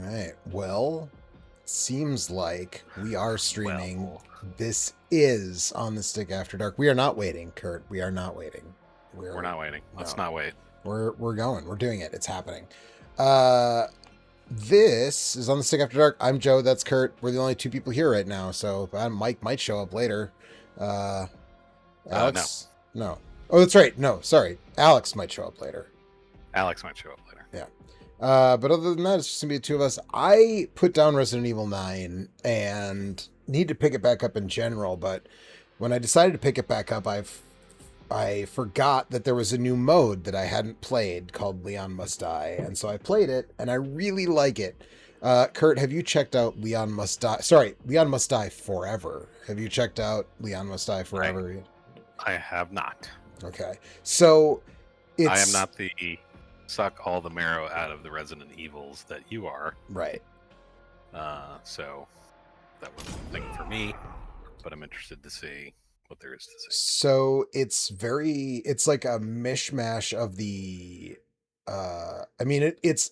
right. Well, seems like we are streaming. Well, This is On the Stick After Dark. We are not waiting, Kurt. We are not waiting. we're not waiting. Let's no. not wait. We're going. We're doing it. It's happening. This is On the Stick After Dark. I'm Joe. That's Kurt. We're the only two people here right now. So Mike might show up later. Alex? No. Oh, that's right. No, sorry. Alex might show up later. Alex might show up later. Yeah. But other than that, it's just gonna be the two of us. I put down Resident Evil 9 and need to pick it back up in general, but when I decided to pick it back up, I forgot that there was a new mode that I hadn't played called Leon Must Die, and so I played it, and I really like it. Kurt, have you checked out Leon Must Die? Sorry, Leon Must Die Forever. Have you checked out Leon Must Die Forever? I have not. Okay, so it's... I am not the suck all the marrow out of the Resident Evils that you are. Right. So that was one thing for me, but I'm interested to see what there is to say. So it's like a mishmash of the I mean it's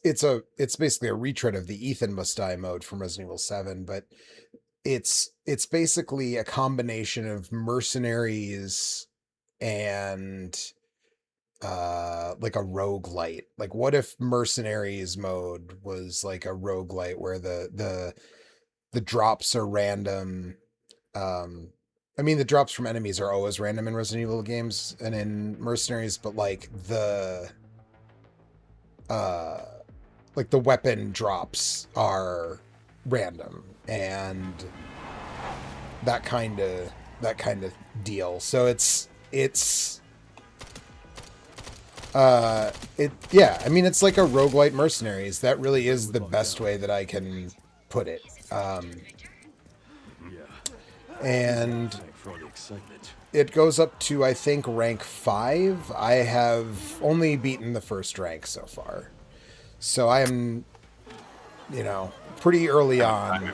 basically a retread of the Ethan Must Die mode from Resident Evil 7, but it's basically a combination of mercenaries and like a roguelite. Like, what if mercenaries mode was like a roguelite where the drops are random? I mean, the drops from enemies are always random in Resident Evil games and in Mercenaries, but like the weapon drops are random and that kind of deal. So yeah, I mean, it's like a roguelite Mercenaries. That really is the best way that I can put it. And it goes up to, I think, rank 5. I have only beaten the first rank so far. So I am, pretty early on.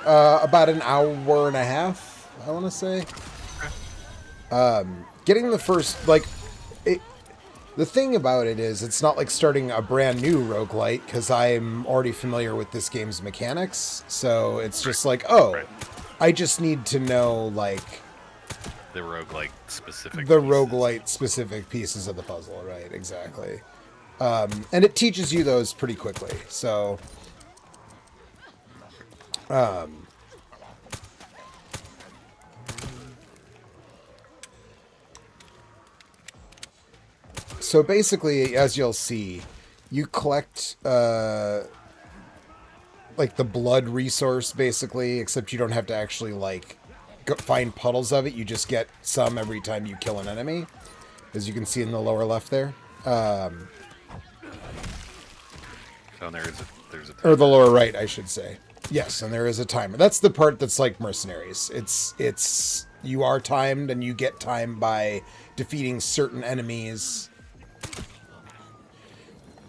About an hour and a half, I want to say. Getting the first, the thing about it is, it's not like starting a brand new roguelite, because I'm already familiar with this game's mechanics. So it's just like, oh, I just need to know, like... The roguelite specific pieces of the puzzle, right, exactly. And it teaches you those pretty quickly, so... So basically, as you'll see, you collect, like the blood resource, basically, except you don't have to actually, like, find puddles of it. You just get some every time you kill an enemy, as you can see in the lower left there. So there's a or the lower right, I should say. Yes, and there is a timer. That's the part that's like Mercenaries. It's you are timed, and you get time by defeating certain enemies.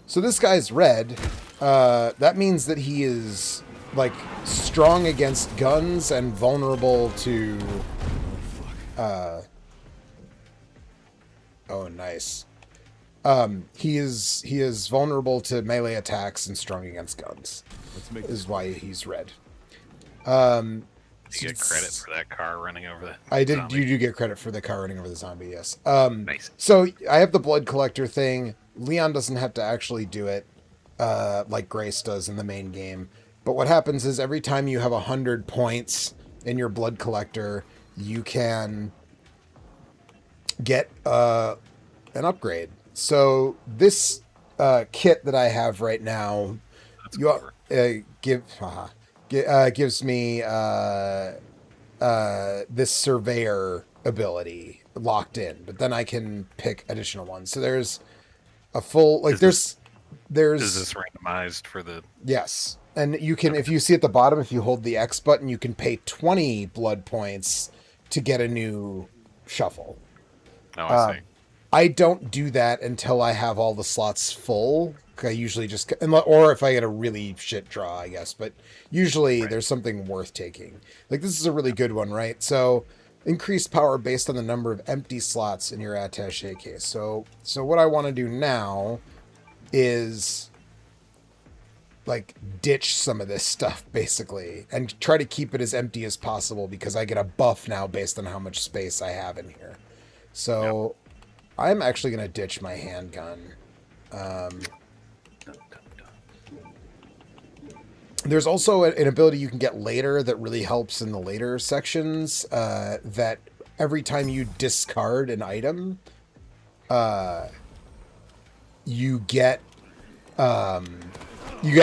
So this guy's red. That means that he is, like, strong against guns and vulnerable to... oh, nice. He is vulnerable to melee attacks and strong against guns. Is why he's red. You get credit for that car running over the zombie. You do get credit for the car running over the zombie, yes. Nice. So I have the blood collector thing. Leon doesn't have to actually do it, like Grace does in the main game. But what happens is every time you have 100 points in your blood collector, you can get an upgrade. So this kit that I have right now, gives me this surveyor ability locked in, but then I can pick additional ones. So there's a full, like, there's is this randomized for the... Yes. And you can, if you see at the bottom, if you hold the X button, you can pay 20 blood points to get a new shuffle. Oh, I see. I don't do that until I have all the slots full. I usually just, or if I get a really shit draw, I guess. But usually there's something worth taking. Like, this is a really good one, right? So increased power based on the number of empty slots in your attaché case. So what I want to do now is, like ditch some of this stuff basically and try to keep it as empty as possible because I get a buff now based on how much space I have in here. So I'm actually going to ditch my handgun. There's also an ability you can get later that really helps in the later sections, that every time you discard an item, you get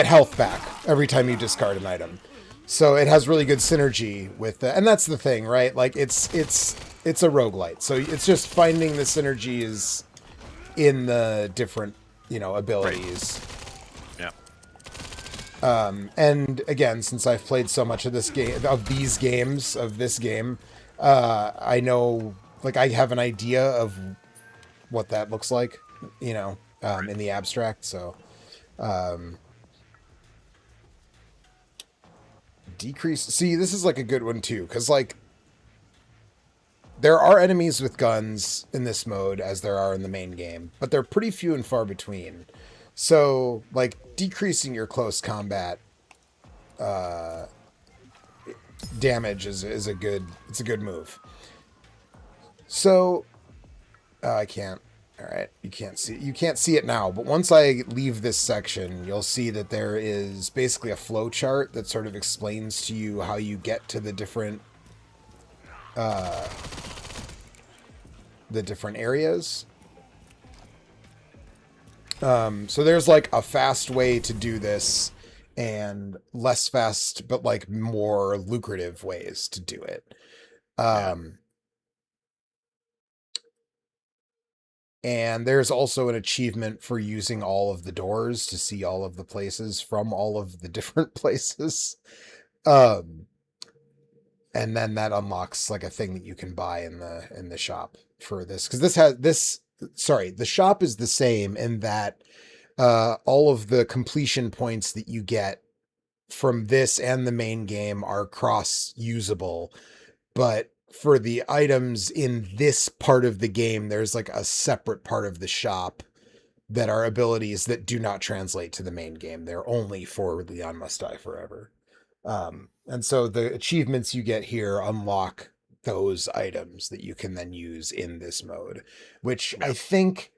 health back every time you discard an item. So it has really good synergy with that. And that's the thing, right? Like it's a roguelite. So it's just finding the synergies in the different, abilities. Right. Yeah. And again, since I've played so much of this game, of this game, I know, like, I have an idea of what that looks like, in the abstract. So, decrease. See, this is like a good one too, because like there are enemies with guns in this mode as there are in the main game, but they're pretty few and far between. So, like, decreasing your close combat damage is a good move. So, I can't. All right, you can't see it now, but once I leave this section, you'll see that there is basically a flow chart that sort of explains to you how you get to the different areas. So there's like a fast way to do this and less fast, but like more lucrative ways to do it. And there's also an achievement for using all of the doors to see all of the places from all of the different places. And then that unlocks like a thing that you can buy in the shop for this. Because the shop is the same in that all of the completion points that you get from this and the main game are cross-usable. But for the items in this part of the game, there's like a separate part of the shop that are abilities that do not translate to the main game. They're only for Leon Must Die Forever. And so the achievements you get here unlock those items that you can then use in this mode, which I think,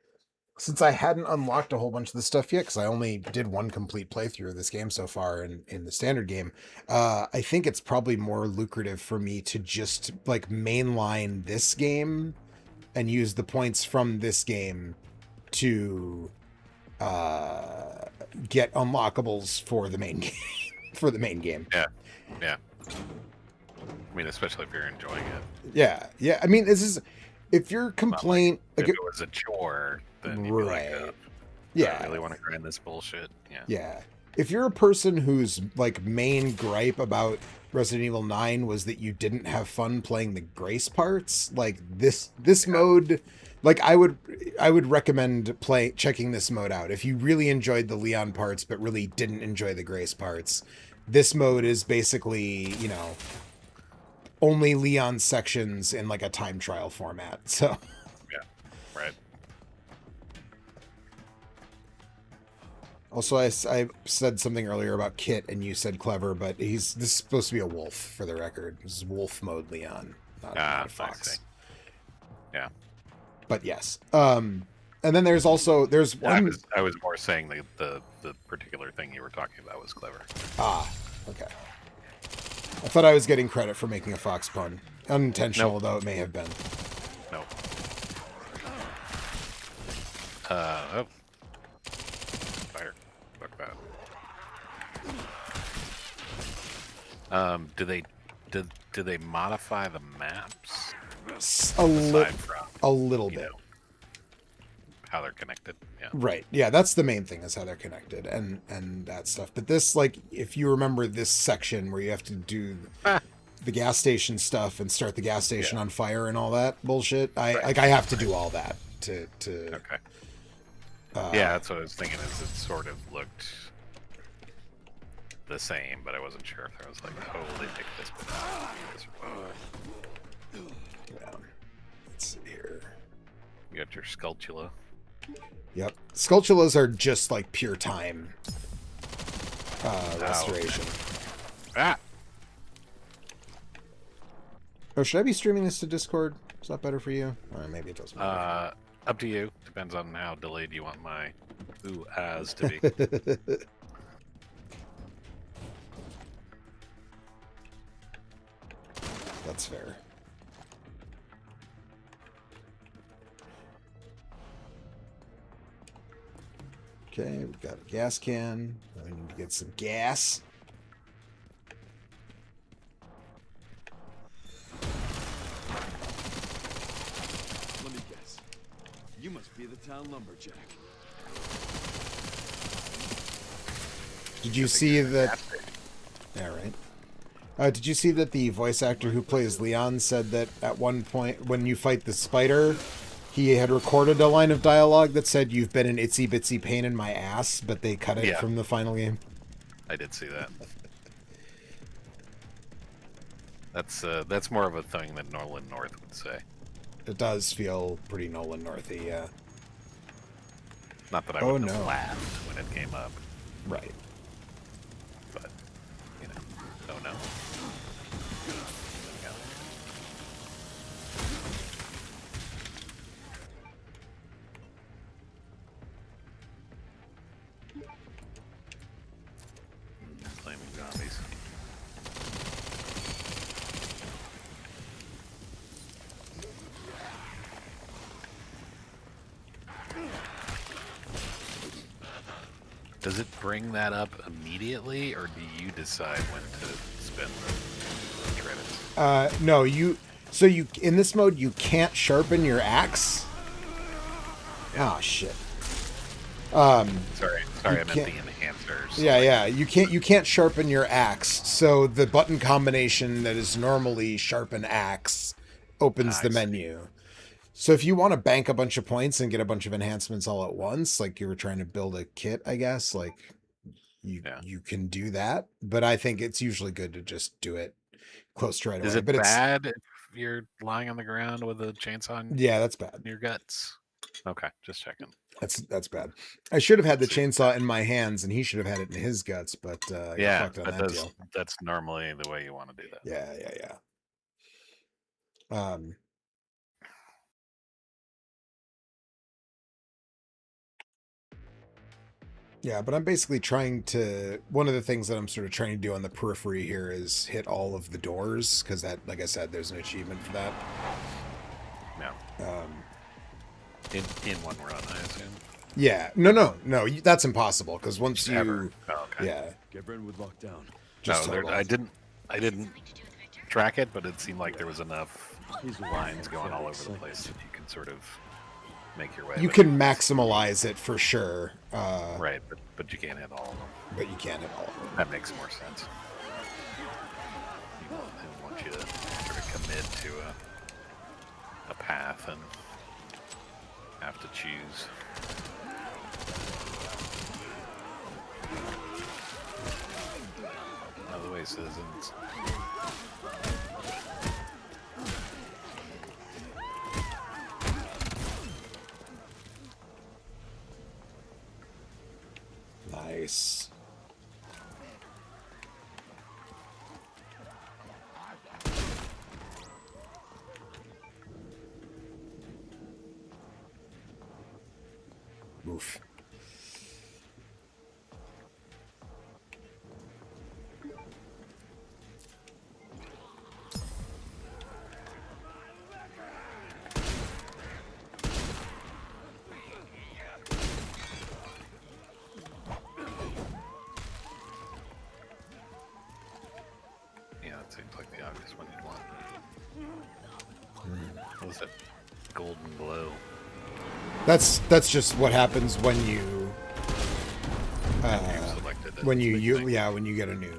since I hadn't unlocked a whole bunch of this stuff yet, because I only did one complete playthrough of this game so far in the standard game, I think it's probably more lucrative for me to just like mainline this game and use the points from this game to get unlockables for the main game. For the main game. Yeah. I mean, especially if you're enjoying it. Yeah. I mean, if your complaint, if it was a chore, then you'd be like, I really want to grind this bullshit. Yeah. If you're a person whose like main gripe about Resident Evil 9 was that you didn't have fun playing the grace parts, like this mode, like I would recommend checking this mode out. If you really enjoyed the Leon parts but really didn't enjoy the grace parts, this mode is basically, only Leon sections in like a time trial format. So yeah, right. Also, I said something earlier about Kit, and you said clever, but this is supposed to be a wolf, for the record. This is wolf mode Leon, not a fox. Yeah. But yes. And then there's one. I was more saying the particular thing you were talking about was clever. Ah, okay. I thought I was getting credit for making a fox pun. Unintentional, though it may have been. No. Fire. Fuck that. Do they modify the maps? A little bit. How they're connected. Yeah. Right. Yeah, that's the main thing, is how they're connected and that stuff. But this, like, if you remember this section where you have to do the gas station stuff and start the gas station on fire and all that bullshit, I have to do all that to Okay. Yeah, that's what I was thinking, is it sort of looked the same, but I wasn't sure if I was like, oh, they picked this one. Yeah. Let's see here. You got your Sculptula. Yep. Sculptulas are just like pure time. restoration. Ah! Oh, should I be streaming this to Discord? Is that better for you? Or maybe it doesn't matter. Up to you. Depends on how delayed you want my as to be. That's fair. Okay, we've got a gas can. I need to get some gas. Let me guess. You must be the town lumberjack. Did you see that? Yeah, right. Did you see that the voice actor who plays Leon said that at one point when you fight the spider, he had recorded a line of dialogue that said, "You've been an itsy bitsy pain in my ass," but they cut it from the final game. I did see that. That's more of a thing that Nolan North would say. It does feel pretty Nolan Northy, yeah. Not that I wouldn't have laughed when it came up. Right. But, you know, oh no. Flaming zombies. Does it bring that up immediately, or do you decide when to spend the credits? No, so you in this mode you can't sharpen your axe. Oh shit. Sorry, I meant the enhancers. Yeah. You can't sharpen your axe. So the button combination that is normally sharpen axe opens the menu. So if you want to bank a bunch of points and get a bunch of enhancements all at once, like you were trying to build a kit, I guess, like you can do that. But I think it's usually good to just do it close to right away. Is it but bad if you're lying on the ground with a chainsaw in that's bad. your guts? Okay, just checking. That's bad. I should have had the chainsaw in my hands, and he should have had it in his guts. But yeah, fucked on that deal. That's normally the way you want to do that. Yeah. Yeah, but I'm basically trying to. One of the things that I'm sort of trying to do on the periphery here is hit all of the doors, because that, like I said, there's an achievement for that. No. In one run, I assume. Yeah. No. That's impossible, because once you. Ever. Oh, okay. Yeah. Get Brentwood locked down. I didn't track it, but it seemed like there was enough lines going all over the place that you can sort of make your way. You can maximize it for sure. Right, but you can't hit all of them. But you can't hit all of them. That makes more sense. I want you to sort of commit to a path and have to choose. Out of the way, citizens. Nice. Oof. Seems like the obvious one you'd want. What was that? Golden glow. That's just what happens when you when you get a new.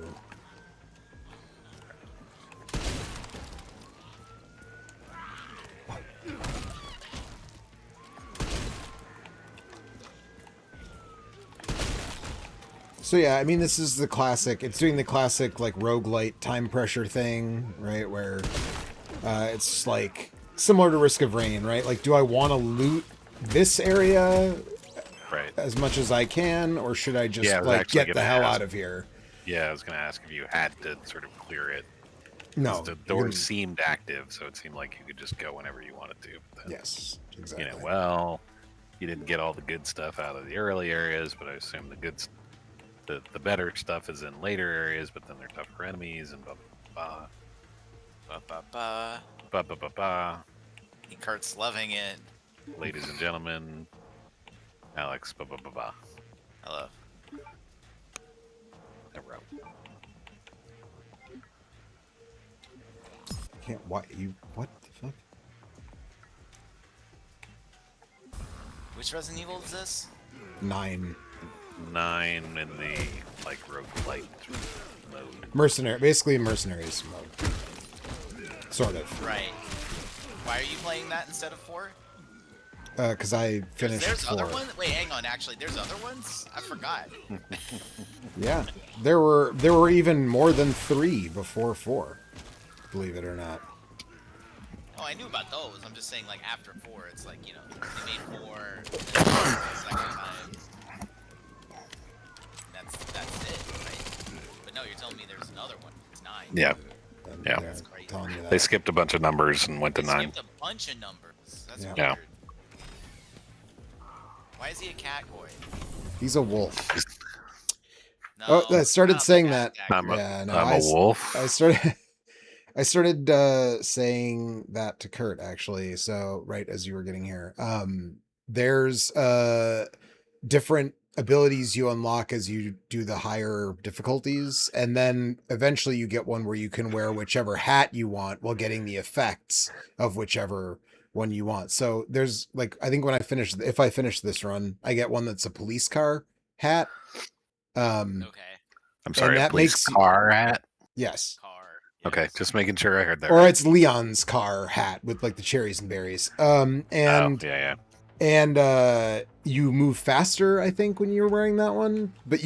So yeah, I mean, this is the classic. It's doing the classic like roguelite time pressure thing, right? Where it's like similar to Risk of Rain, right? Like, do I want to loot this area Right. as much as I can, or should I just Yeah, I was like actually get the gonna hell ask. out of here? Yeah, I was going to ask if you had to sort of clear it. No. The you doors can- seemed active, so it seemed like you could just go whenever you wanted to. But then, Yes, exactly. well, you didn't get all the good stuff out of the early areas, but I assume the better stuff is in later areas, but then they're tougher enemies and blah blah Ba ba ba. blah blah blah blah blah. Kurt's loving it. Ladies and gentlemen, Alex blah blah blah blah. Hello. Never Can't. What you? What the fuck? Which Resident Evil is this? 9. 9 in the like roguelite mode. Mercenary, basically mercenaries mode. Sort of. Right. Why are you playing that instead of 4? Because I finished There's 4. other ones? Wait, hang on. Actually, there's other ones? I forgot. Yeah, there were even more than 3 before 4. Believe it or not. Oh, I knew about those. I'm just saying, like, after 4, it's like, you know, they made 4 the second time. That's it, right? But no, you're telling me there's another one. It's 9. Yeah, And Yeah. they're That's crazy. telling you that. they skipped a bunch of numbers and went to They 9. skipped a bunch of numbers. That's Yeah. weird. Yeah. Why is he a cat boy? He's a wolf. No, Oh, I started not saying the that. cat I'm a, Yeah, no, I'm I a s- wolf. I started. I started saying that to Kurt actually. So right as you were getting here, there's different abilities you unlock as you do the higher difficulties, and then eventually you get one where you can wear whichever hat you want while getting the effects of whichever one you want. So there's like, I think when if I finish this run, I get one that's a police car hat. Okay. I'm sorry, a that police makes you- car hat. Yes. Car. Okay, yes. just making sure I heard that. Or right. it's Leon's car hat with like the cherries and berries. And yeah. and you move faster, I think, when you're wearing that one. But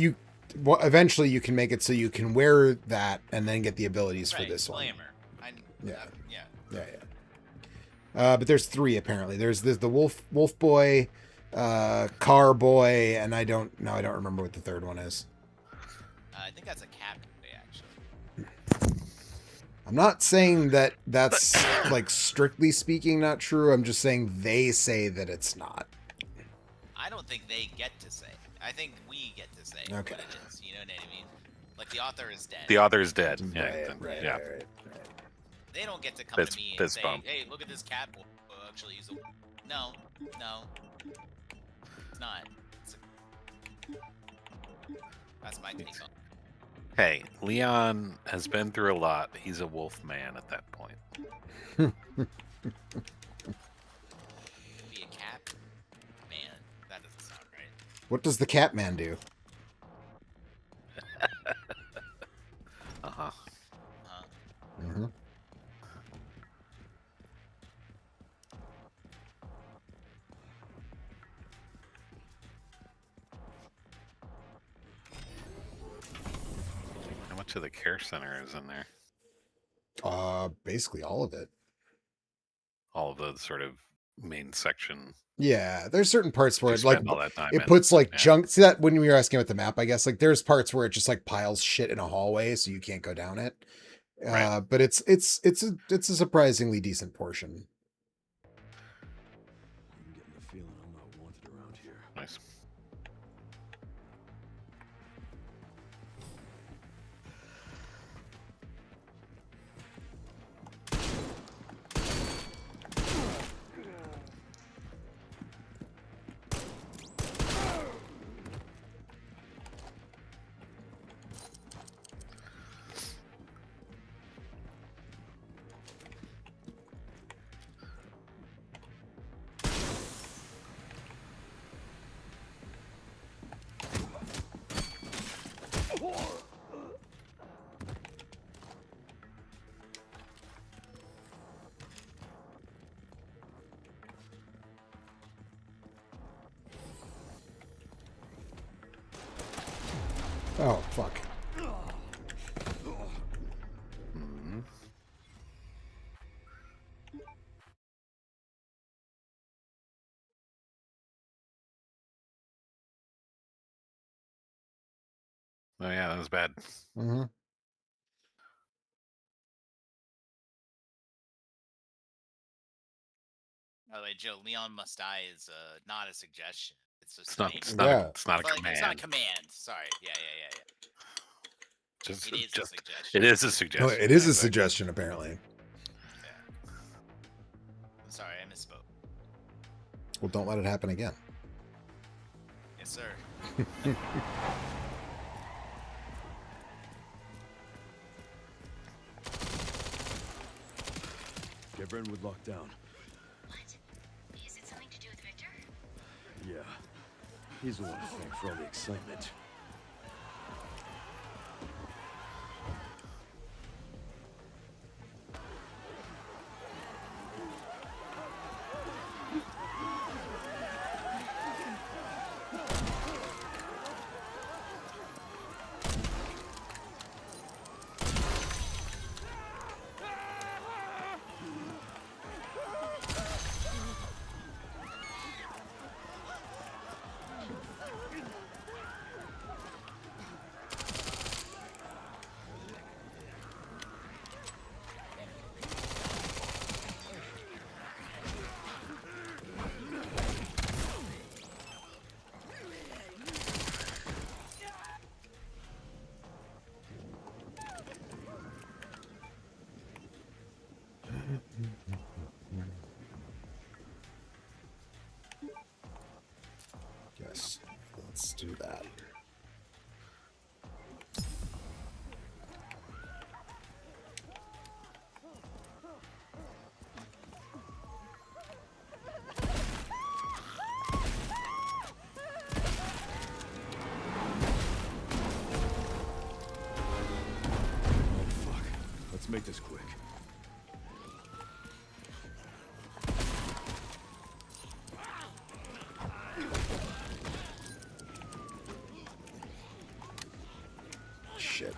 eventually you can make it so you can wear that and then get the abilities for Right, this one. glamour. Yeah. Yeah. Yeah. But there's 3 apparently. There's the wolf boy, car boy, and I don't remember what the third one is. I think that's a cat boy, actually. I'm not saying that that's like strictly speaking not true. I'm just saying they say that it's not. I don't think they get to say. I think we get to say Okay. what it is. You know what I mean? Like the author is dead. The author is dead. Yeah, Right. yeah. They don't get to come Fist- to me and fist say, bump. "Hey, look at this cat boy." Well, actually, he's a... No. It's not. That's my take on it. Hey, Leon has been through a lot. He's a wolf man at that point. Be a cat? Man, that doesn't sound right. What does the cat man do? Uh-huh. Huh? Mm-hmm. How much of the care center is in there? Basically all of it. All of the sort of main section. Yeah, there's certain parts where You it like spend all that time it in. puts like Yeah. junk. See that when we were asking about the map, I guess like there's parts where it just like piles shit in a hallway, so you can't go down it. Right. But it's a surprisingly decent portion. I'm getting the feeling I'm not wanted around here. Nice. Oh fuck. Oh yeah, that was bad. Mm-hmm. By the way, Joe, Leon must die is not a suggestion. It's a It's not. statement. It's not. Yeah. It's not a It's command. not a command. Sorry. Yeah. Just, It is a just. suggestion. It is a No, suggestion. it is a exactly. suggestion, apparently. Yeah. I'm sorry, I misspoke. Well, don't let it happen again. Yes, sir. Get Brentwood locked down. What? Is it something to do with Victor? Yeah. He's the one to thank for all the excitement. Yes. Let's do that. Fuck. Let's make this quick. Shit.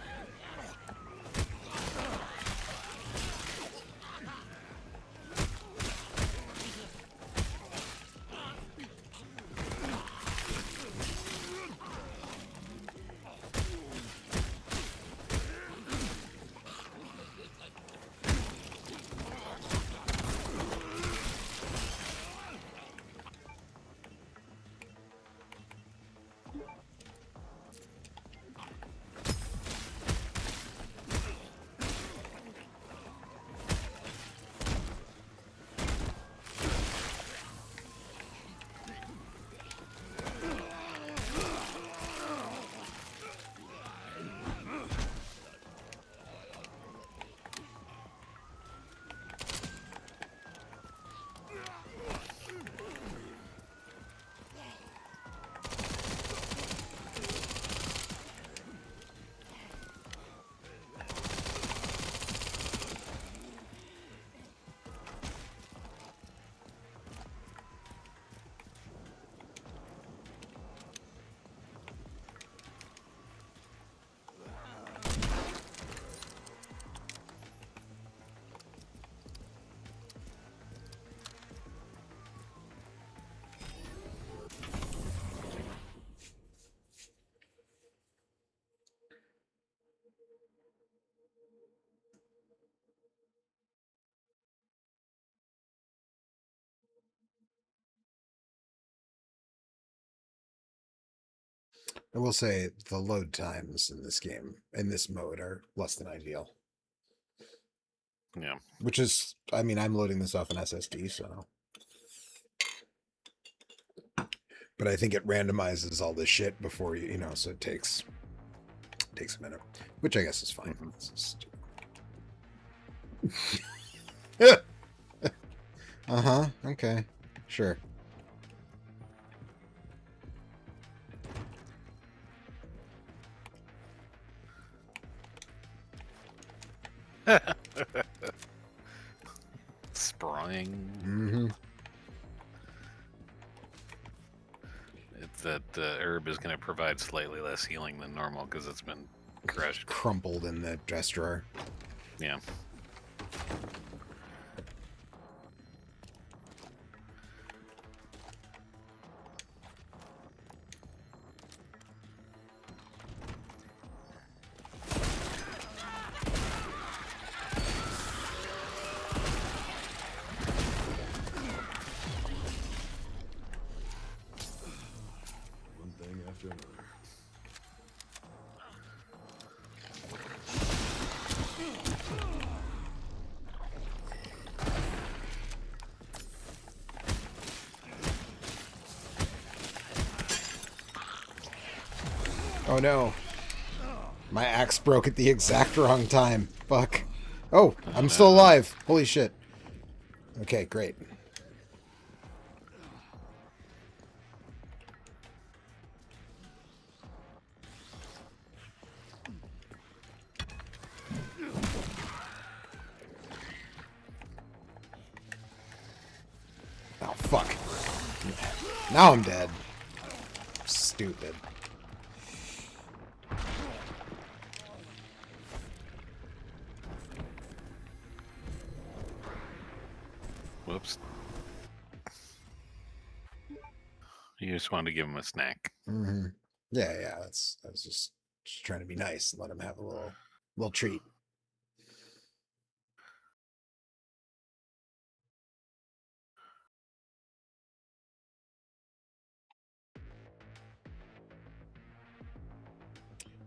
I will say the load times in this game, in this mode, are less than ideal. Yeah. Which is, I mean, I'm loading this off an SSD, so. But I think it randomizes all this shit before you know, so it takes a minute, which I guess is fine. Mhm. Uh-huh. Okay. Sure. Sprawling. Mm-hmm. It's that the herb is going to provide slightly less healing than normal because it's been crushed. Crumpled in the dress drawer. Yeah. Oh no. My axe broke at the exact wrong time. Fuck. Oh, I'm still alive. Holy shit. Okay, great. Oh, fuck. Now I'm dead. Stupid. Whoops. You just wanted to give him a snack. Mm-hmm. Yeah. I was just trying to be nice and let him have a little treat.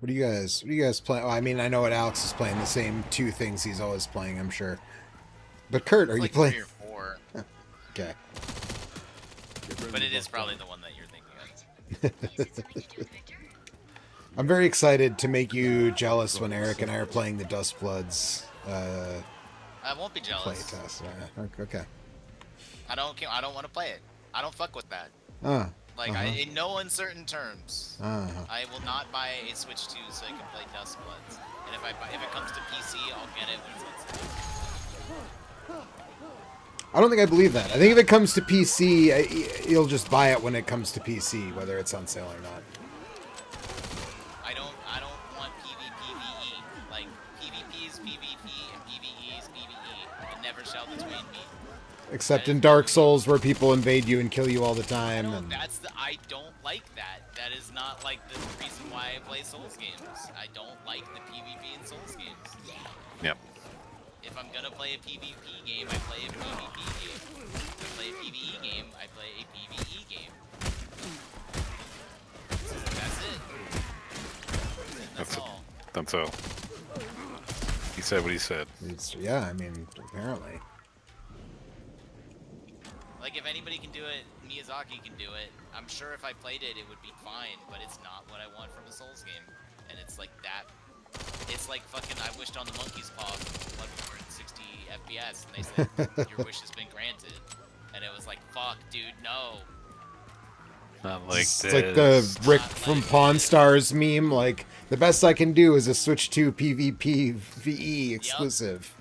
What do you guys playing? Oh, I mean, I know what Alex is playing. The same two things he's always playing, I'm sure. But Kurt, are you like playing? 3 or 4, Okay. but it is probably the one that you're thinking of. Is it something to do with Victor? I'm very excited to make you jealous when Eric and I are playing the Dust Bloods I won't be play jealous. test. Okay. I don't care. I don't want to play it. I don't fuck with that. Like, in no uncertain terms, I will not buy a Switch 2 so I can play Dust Bloods. And if it comes to PC, I'll get it when it's on sale. I don't think I believe that. I think if it comes to PC, you'll just buy it when it comes to PC, whether it's on sale or not. I don't want PvPvE. Like, PvP is PvP and PvE is PvE. It never shall between me. Except in Dark Souls, where people invade you and kill you all the time. I don't like that. That is not like the reason why I play Souls games. I don't like the PvP in Souls games. Yep. If I'm gonna play a PvP game, I play a PvP game. If I play a PvE game, I play a PvE game. That's it. That's all. That's all. He said what he said. Yeah, I mean, apparently. Like, if anybody can do it, Miyazaki can do it. I'm sure if I played it, it would be fine, but it's not what I want from a Souls game. And it's like that. It's like fucking I wished on the monkey's paw for Bloodborne 60 FPS, and they said, your wish has been granted. And it was like, fuck, dude, no. Not like It's this. like the Rick from Pawn Stars meme. Like, the best I can do is a Switch 2 PvP VE exclusive.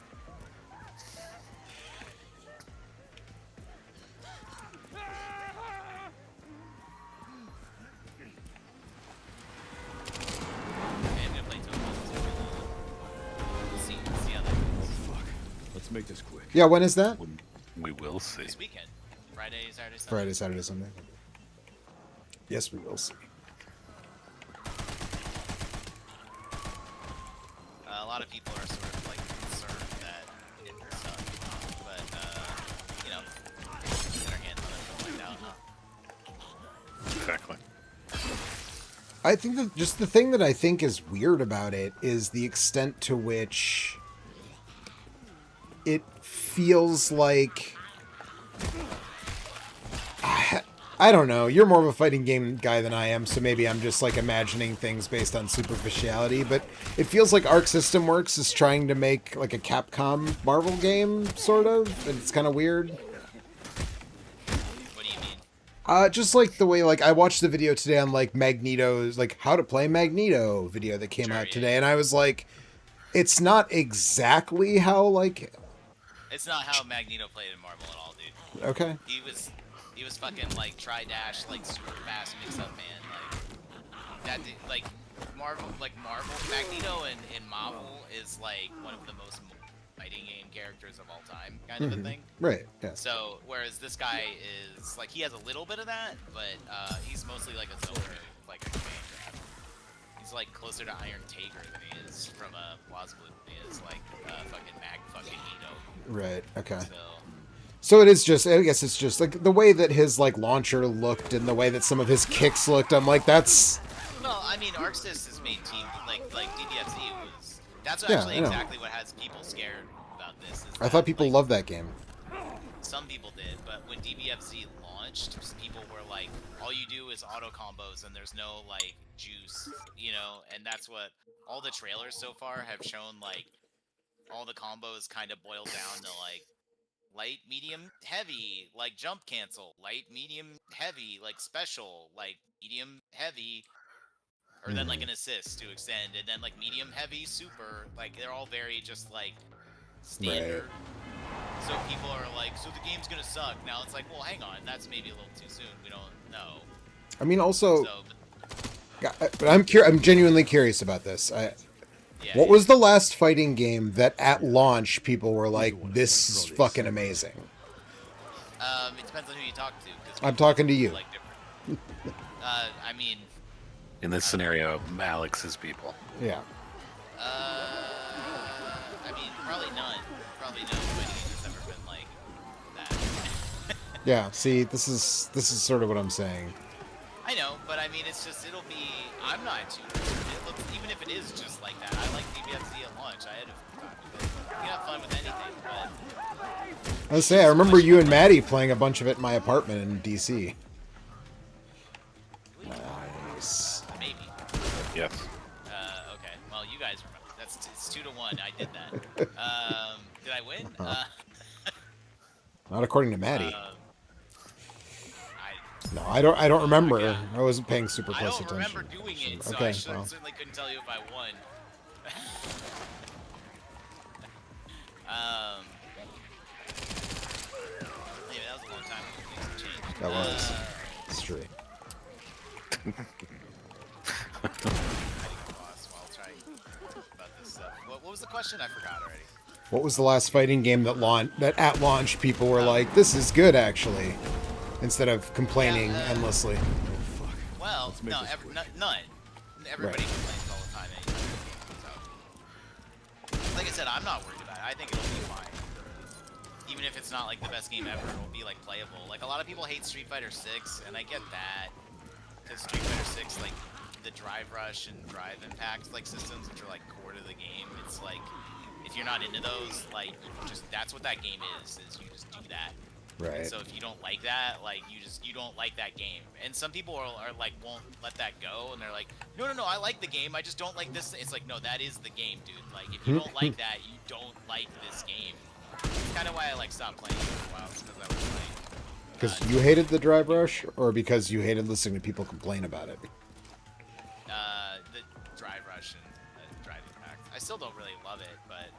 Let's make this quick. Yeah, when is that? We will see. This weekend. Friday, Saturday, Sunday. Friday, Saturday, Sunday. Yes, we will see. A lot of people are sort of like concerned that it sucks, but you know, on the other hand, other people like that, Exactly. I think that just the thing that I think is weird about it is the extent to which it feels like I don't know. You're more of a fighting game guy than I am, so maybe I'm just like imagining things based on superficiality, but it feels like Arc System Works is trying to make like a Capcom Marvel game, sort of, and it's kind of weird. What do you mean? Just like the way, like, I watched the video today on like Magneto's, like, how to play Magneto video that came out today, and I was like, it's not exactly how, like... It's not how Magneto played in Marvel at all, dude. Okay. He was fucking like tri-dash, like super fast mix-up, man. Like that, like Marvel, Magneto in Marvel is like one of the most fighting game characters of all time, kind of a thing. Right. Yeah. So whereas this guy is like he has a little bit of that, but he's mostly like a zoner, like a command grab. He's like closer to Iron Taker than he is from a Plausible than he is like fucking Nito. Right. Okay. So. So it is just, I guess it's just like the way that his like launcher looked and the way that some of his kicks looked. I'm like, that's Well, I mean, ArcSys' main team, like DBFZ was. That's Yeah, actually I know. exactly what has people scared about this. Is I thought people like, loved that game. Some people did, but when DBFZ launched, people were like, all you do is auto combos and there's no like juice, you know, and that's what all the trailers so far have shown. Like all the combos kind of boil down to like light, medium, heavy, like jump cancel, light, medium, heavy, like special, like medium, heavy, or then like an assist to extend, and then like medium, heavy, super. Like they're all very just like standard. So people are like, so the game's gonna suck. Now it's like, well, hang on, that's maybe a little too soon. We don't know. I mean, also, So, but I'm genuinely curious about this. yeah, What was the last fighting game that at launch people were like, "This is fucking amazing"? It depends on who you talk to. 'Cause I'm talking to you. like different. I mean, In this scenario, Alex's people. Yeah. I mean, probably none. Probably no fighting game that's ever been like that. Yeah. See, this is sort of what I'm saying. I know, but I mean, it's just, it'll be, I'm not too concerned. It looks, even if it is just like that, I like DBFZ at launch. I had a fun with it. You can have fun with anything, but... I say, I remember you and Maddie playing a bunch of it in my apartment in DC. Nice. Maybe. Yes. Okay. Well, you guys remember. It's 2-1. I did that. Did I win? Not according to Maddie. I No, I don't remember. God. I wasn't paying super I close don't attention. remember doing it, so Okay, I well. certainly couldn't tell you if I won. Yeah, that was a long time ago. Things have changed. That was. It's true. I think I lost while trying about this stuff. What was the question? I forgot already. What was the last fighting game that at launch people were like, "This is good, actually," instead of complaining endlessly? Well, no, none. Everybody Right. complains all the time anyway. So, like I said, I'm not worried about it. I think it'll be fine. Even if it's not like the best game ever, it'll be like playable. Like a lot of people hate Street Fighter 6, and I get that. Because Street Fighter 6, like the drive rush and drive impact like systems, which are like core to the game, it's like if you're not into those, like just that's what that game is you just do that. Right. So if you don't like that, like you don't like that game. And some people are like won't let that go, and they're like, no, I like the game. I just don't like this. It's like, no, that is the game, dude. Like if you don't like that, you don't like this game. It's kind of why I like stopped playing it for a while, because I was like. Because you hated the drive rush, or because you hated listening to people complain about it? The drive rush and drive impact. I still don't really love it, but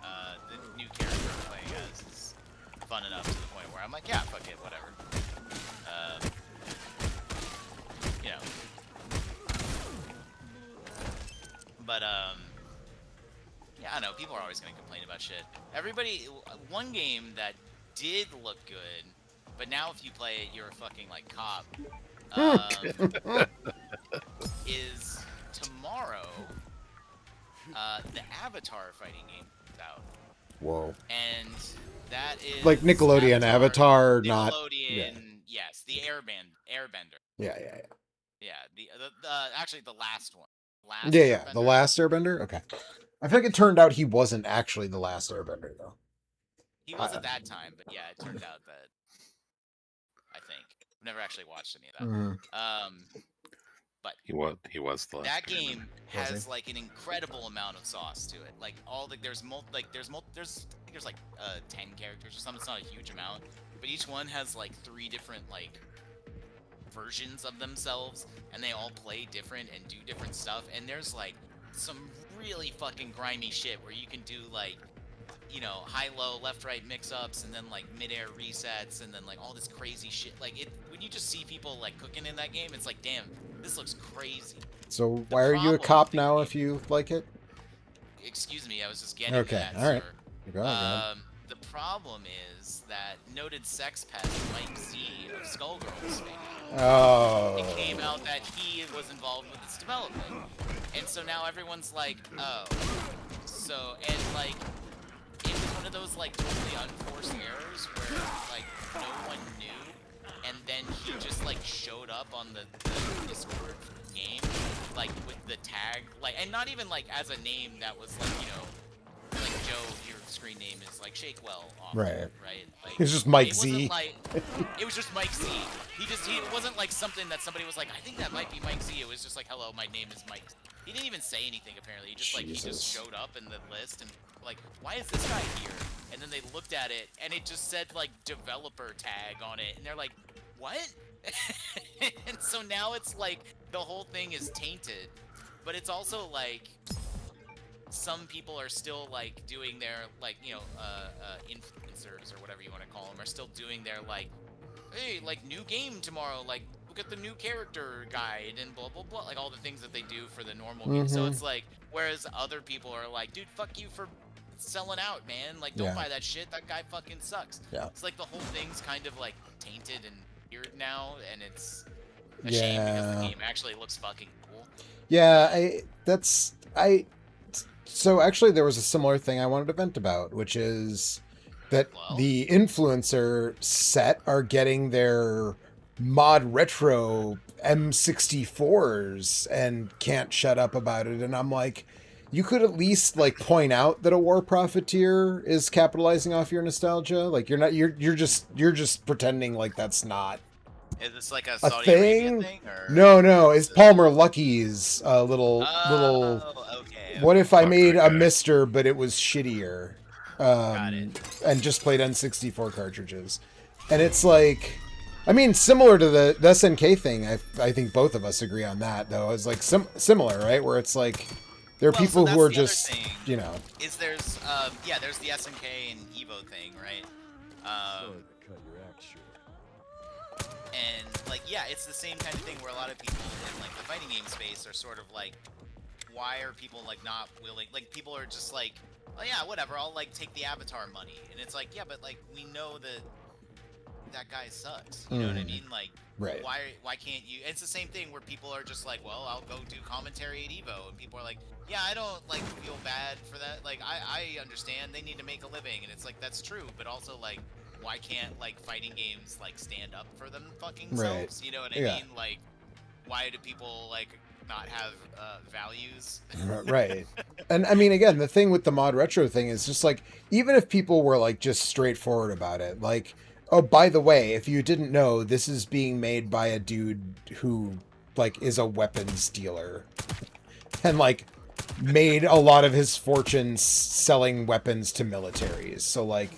the new character I'm playing as is fun enough to the point where I'm like, yeah, fuck it, whatever. You know. But yeah, I know people are always gonna complain about shit. One game that did look good, but now if you play it, you're a fucking like cop. Is tomorrow the Avatar fighting game is out, Whoa. and that is Like Nickelodeon Avatar, not. Nickelodeon. Yes, the Airbender. Yeah. Yeah, the actually the last one. Yeah. The Airbender. last Airbender? Okay. I think it turned out he wasn't actually the last Airbender, though. He was at that time, but yeah, it turned out that I think I've never actually watched any of that. Mhm. But He was the last that Airbender. game has like an incredible amount of sauce to it. Like there's like 10 characters or something. It's not a huge amount, but each one has like 3 different like versions of themselves, and they all play different and do different stuff. And there's like some really fucking grimy shit where you can do like, you know, high-low, left-right mix-ups, and then like mid-air resets, and then like all this crazy shit. Like when you just see people like cooking in that game, it's like, damn, this looks crazy. So why are you a problem cop with the now game- if you like it? Excuse me, I was just getting Okay, to that, all right. sir. Go ahead. The problem is that noted sex pest Mike Z of Skullgirls fame. Oh. It came out that he was involved with its development, and so now everyone's like, oh, so, and like, it was one of those like totally unforced errors where like no one knew, and then he just like showed up on the Discord game like with the tag, like, and not even like as a name that was like, you know, like Joe, your screen name is like Shakewell, awful, Right. right? Like, It's just Mike it Z. wasn't like, it was just Mike Z. It wasn't like something that somebody was like, I think that might be Mike Z. It was just like, hello, my name is Mike. He didn't even say anything apparently. He just like, he Jesus. just showed up in the list and like, why is this guy here? And then they looked at it and it just said like developer tag on it, and they're like, what? And so now it's like the whole thing is tainted, but it's also like some people are still like doing their like, you know, influencers or whatever you want to call them are still doing their like, hey, like new game tomorrow, like look at the new character guide and blah blah blah, like all the things that they do for the normal game. So it's like, whereas other people are like, dude, fuck you for selling out, man, like don't Yeah. buy that shit, that guy fucking sucks. Yeah. It's like the whole thing's kind of like tainted and weird now, and it's a shame because the game actually looks fucking cool. Yeah, so actually there was a similar thing I wanted to vent about, which is that Well? the influencer set are getting their mod retro M64s and can't shut up about it. And I'm like, you could at least like point out that a war profiteer is capitalizing off your nostalgia. Like you're just pretending like that's not Is this like a a Saudi Arabia thing. thing, or? No, it's Palmer Lucky's little Oh, okay. What if I made a Okay. Mister, but it was shittier, Got it. and just played N64 cartridges? And it's like, I mean, similar to the SNK thing. I think both of us agree on that, though. It's like similar, right? Where it's like there are Well, so people that's who are the other just, thing. you know, There's there's the SNK and Evo thing, right? Sorry to cut your act short. And like, yeah, it's the same kind of thing where a lot of people in like the fighting game space are sort of like, why are people like not willing? Like people are just like, oh yeah, whatever, I'll like take the avatar money, and it's like, yeah, but like we know that that guy sucks. You know what I mean? Like, right? why can't you? It's the same thing where people are just like, well, I'll go do commentary at Evo, and people are like, yeah, I don't like feel bad for that. Like I understand they need to make a living, and it's like that's true, but also like, why can't like fighting games like stand up for them fucking Right. selves? You know what I Yeah. mean? Like, why do people like not have values? Right. And I mean, again, the thing with the mod retro thing is just like, even if people were like just straightforward about it, like, oh, by the way, if you didn't know, this is being made by a dude who like is a weapons dealer and like made a lot of his fortune selling weapons to militaries. So like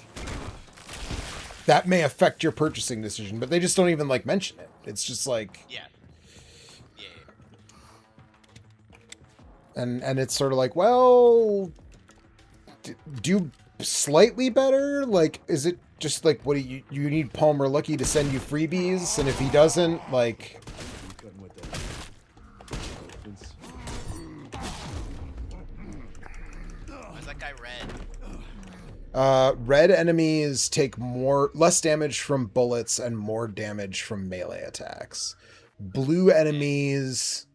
that may affect your purchasing decision, but they just don't even like mention it. It's just like, Yeah. and it's sort of like, well, do slightly better. Like, is it just like, what do you need Palmer Lucky to send you freebies, and if he doesn't, like, You cutting with that? Vince? Why is that guy red? red enemies take less damage from bullets and more damage from melee attacks. Blue enemies,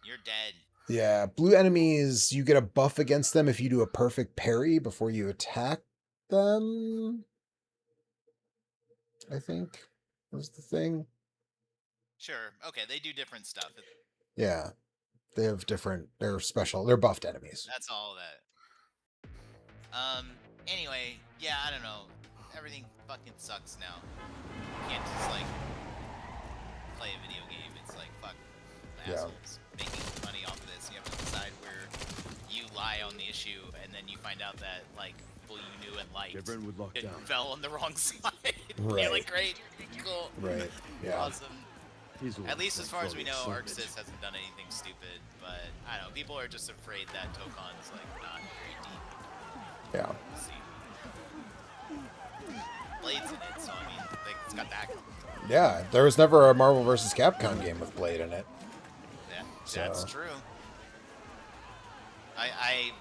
You're dead. yeah, blue enemies, you get a buff against them if you do a perfect parry before you attack them. I think was the thing. Sure. Okay, they do different stuff. Yeah, they have different. They're special. They're buffed enemies. That's all that. Anyway, yeah, I don't know. Everything fucking sucks now. You can't just like play a video game. It's like fuck Yeah. assholes making money off of this. You have to decide where you lie on the issue, and then you find out that like people you knew and liked Get Brentwood locked down. fell on the wrong side. Right. You're like, great, cool, Right. Yeah. awesome. He's the one At least who's as far as we like, know, "Son of a Arxis bitch." hasn't done anything stupid, but I don't know. People are just afraid that Tokon's like not very deep. Yeah. We'll see. Blade's in it, so I mean, like, it's got that. Yeah. There was never a Marvel vs. Capcom game with Blade in it. Yeah, that's So- true. I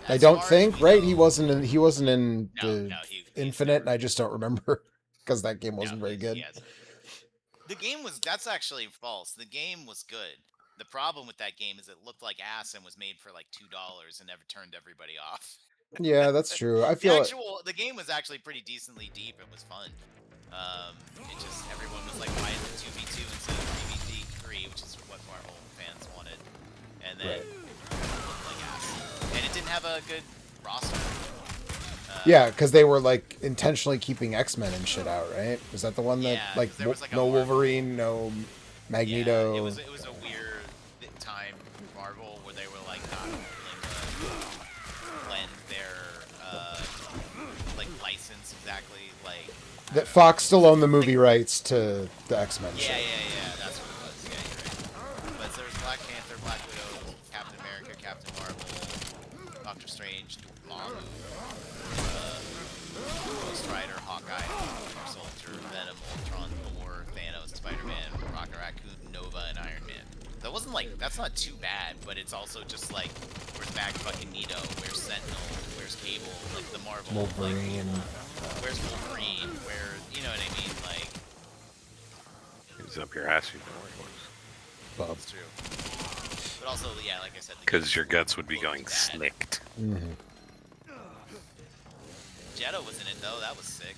as don't far as think. we Right? know- He wasn't in No, the no, he's Infinite, never- and I just don't remember because that game no, wasn't very he's- good. he hasn't. The game was. That's actually false. The game was good. The problem with that game is it looked like ass and was made for like $2 and never turned everybody off. Yeah, that's true. I feel The game was actually pretty decently deep. It was fun. It just everyone was like, why is it 2v2 instead of 3v3, which is what Marvel fans wanted. and then Right. it looked like ass. And it didn't have a good roster. Yeah, because they were like intentionally keeping X-Men and shit out, right? Was that the one that Yeah, like 'cause there was, like, a no Marvel- Wolverine, no Magneto? Yeah, it was a weird time Marvel where they were like not willing to lend their like license exactly like That Fox still owned the movie rights to the X-Men yeah, shit. that's what it was. Yeah, you're right. But there's Black Panther, Black Widow, Captain America, Captain Marvel, Doctor Strange, Dormammu, Ghost Rider, Hawkeye, Winter Soldier, Venom, Ultron, Thor, Thanos, Spider-Man, Rocket Raccoon, Nova, and Iron Man. That wasn't like that's not too bad, but it's also just like where's Magneto, where's Sentinel, where's Cable, like the Marvel, Wolverine. like where's Wolverine, where you know what I mean, like He's up your ass, you know where he was. Bob. it's true. But also, yeah, like I said, the Because games your guts would be looked going bad. snicked. Mm-hmm. Jetto was in it though, that was sick.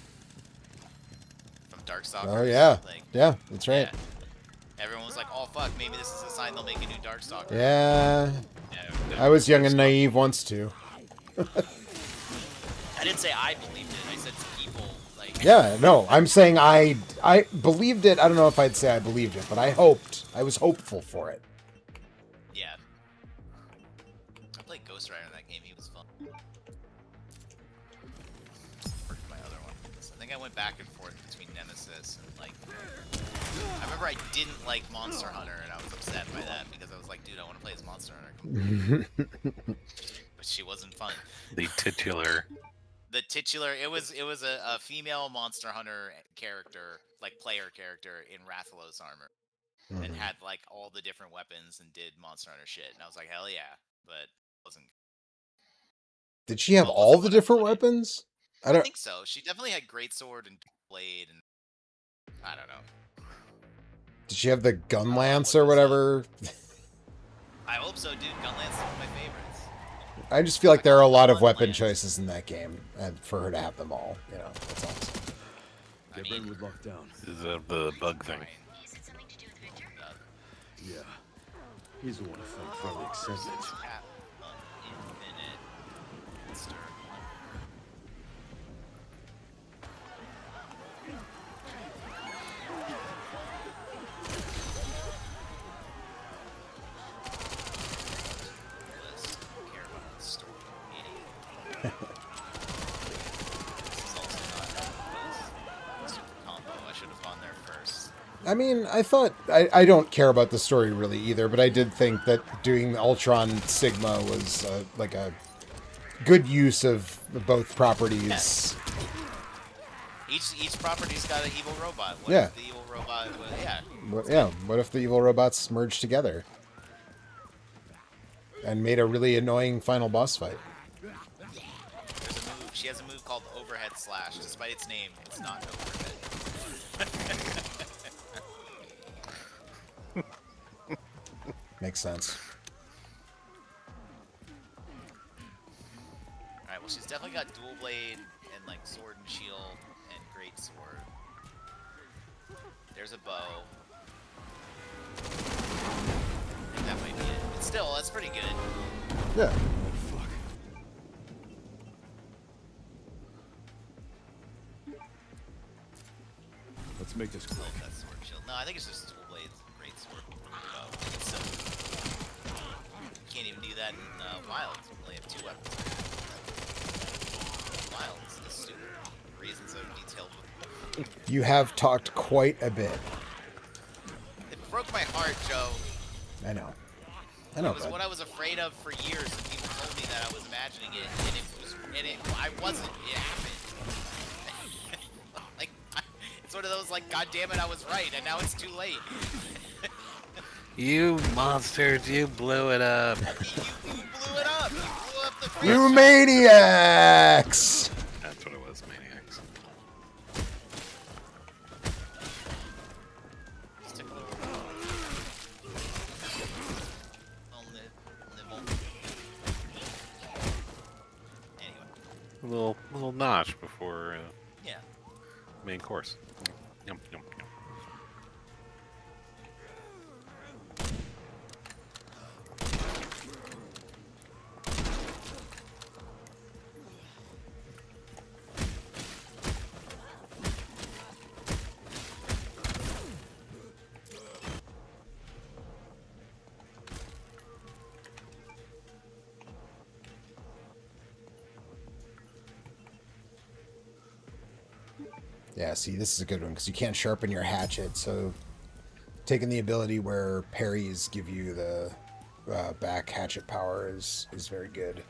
From Darkstalkers. Oh yeah, Like, yeah, that's right. yeah. Everyone was like, "Oh fuck, maybe this is a sign they'll make a new Darkstalker." Yeah, Yeah, I was young and naive once too. I didn't say I believed it. I said to people like. Yeah, no, I'm saying I believed it. I don't know if I'd say I believed it, but I was hopeful for it. Yeah. I played Ghost Rider in that game. He was fun. Where's my other one? I think I went back and forth between Nemesis and like. I remember I didn't like Monster Hunter, and I was upset by that because I was like, dude, I want to play as Monster Hunter. But she wasn't fun. The titular. The titular, it was a female Monster Hunter character, like player character in Rathalos armor, and had like all the different weapons and did Monster Hunter shit. And I was like, hell yeah, but it wasn't. Did she have Well, all wasn't the what I different wanted. weapons? I I don't. think so. She definitely had greatsword and blade, and I don't know. Did she have the gun I'll lance look or this up. whatever? I hope so, dude. Gunlance is one of my favorites. I just feel like there are a lot of Gunlance. weapon choices in that game, and for her to have them all, you know, that's awesome. I Get mean, Brentwood locked down. This is the bug thing. fine. Is it something to do with Victor? Yeah. He's the one who felt fairly accepted. Cap, infinite, monster. List. Care about the story. Idiot. This is also not super combo. I should have gone there first. I mean, I don't care about the story really either, but I did think that doing Ultron Sigma was like a good use of both properties. Each property's got an evil robot. What Yeah. if the evil robot? Well, yeah. What if the evil robots merged together and made a really annoying final boss fight? There's a move. She has a move called Overhead Slash. Despite its name, it's not overhead. Makes sense. Alright, well, she's definitely got dual blade and like sword and shield and great sword. There's a bow. I think that might be it. But still, that's pretty good. Yeah. Fuck. Let's make this quick. Love that sword and shield. No, I think it's just dual blades and great sword. Bow. So, you can't even do that in Wilds. You only have 2 weapons. Wilds is stupid. Reasons I've detailed with. You have talked quite a bit. It broke my heart, Joe. I know. I It know. was Bud. what I was afraid of for years, and people told me that I was imagining it, I wasn't. It happened. Like, it's one of those like, God damn it, I was right, and now it's too late. You monsters, you blew it up. You blew it up. You blew up the. You franchise. maniacs! That's what it was, maniacs. Just took a little. Nibble. Anyway, A little notch before yeah. main course. Yum, yum, yum. Yeah, see, this is a good one because you can't sharpen your hatchet. So taking the ability where parries give you the back hatchet power is very good.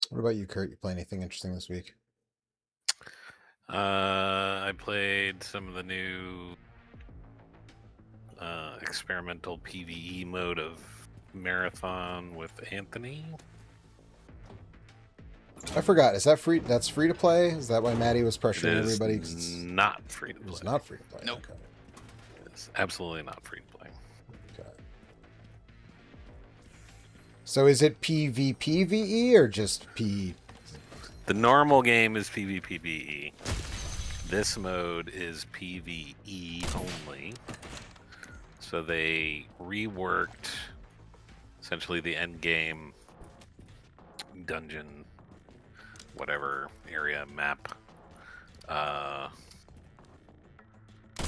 What about you, Kurt? You play anything interesting this week? I played some of the new experimental PvE mode of Marathon with Anthony. I forgot. Is that free? That's free to play? Is that why Maddie was It pressuring is everybody? 'Cause it's not free to play. It's not free to play. Nope. Okay. It's absolutely not free to play. Okay. So is it PvPvE or just P? The normal game is PvPvE. This mode is PvE only. So they reworked essentially the end game dungeon, whatever area map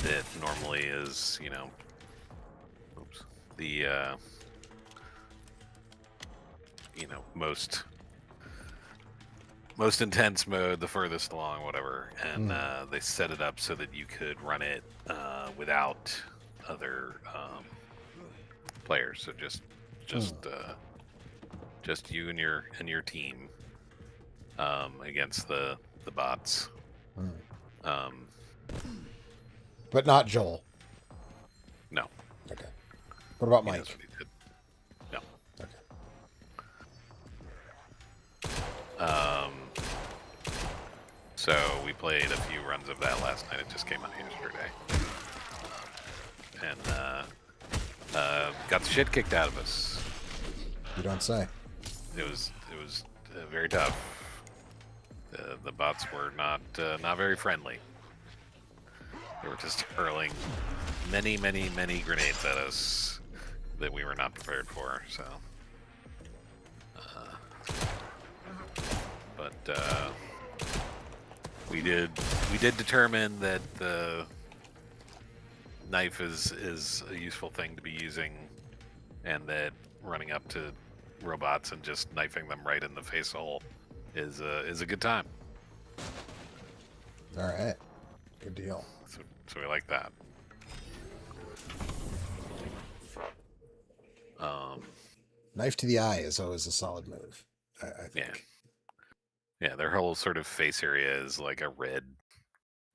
that normally is, the most intense mode, the furthest along, whatever, and they set it up so that you could run it without other players. So just you and your team against the bots. But not Joel. No. Okay. What about He knows Mike? what he did. No. Okay. So we played a few runs of that last night. It just came out yesterday, and got the shit kicked out of us. You don't say. It was very tough. The bots were not very friendly. They were just hurling many grenades at us that we were not prepared for. So, but we did determine that the knife is a useful thing to be using, and that running up to robots and just knifing them right in the face hole is a good time. All right. Good deal. So we like that. Knife to the eye is always a solid move. I think. Yeah, their whole sort of face area is like a red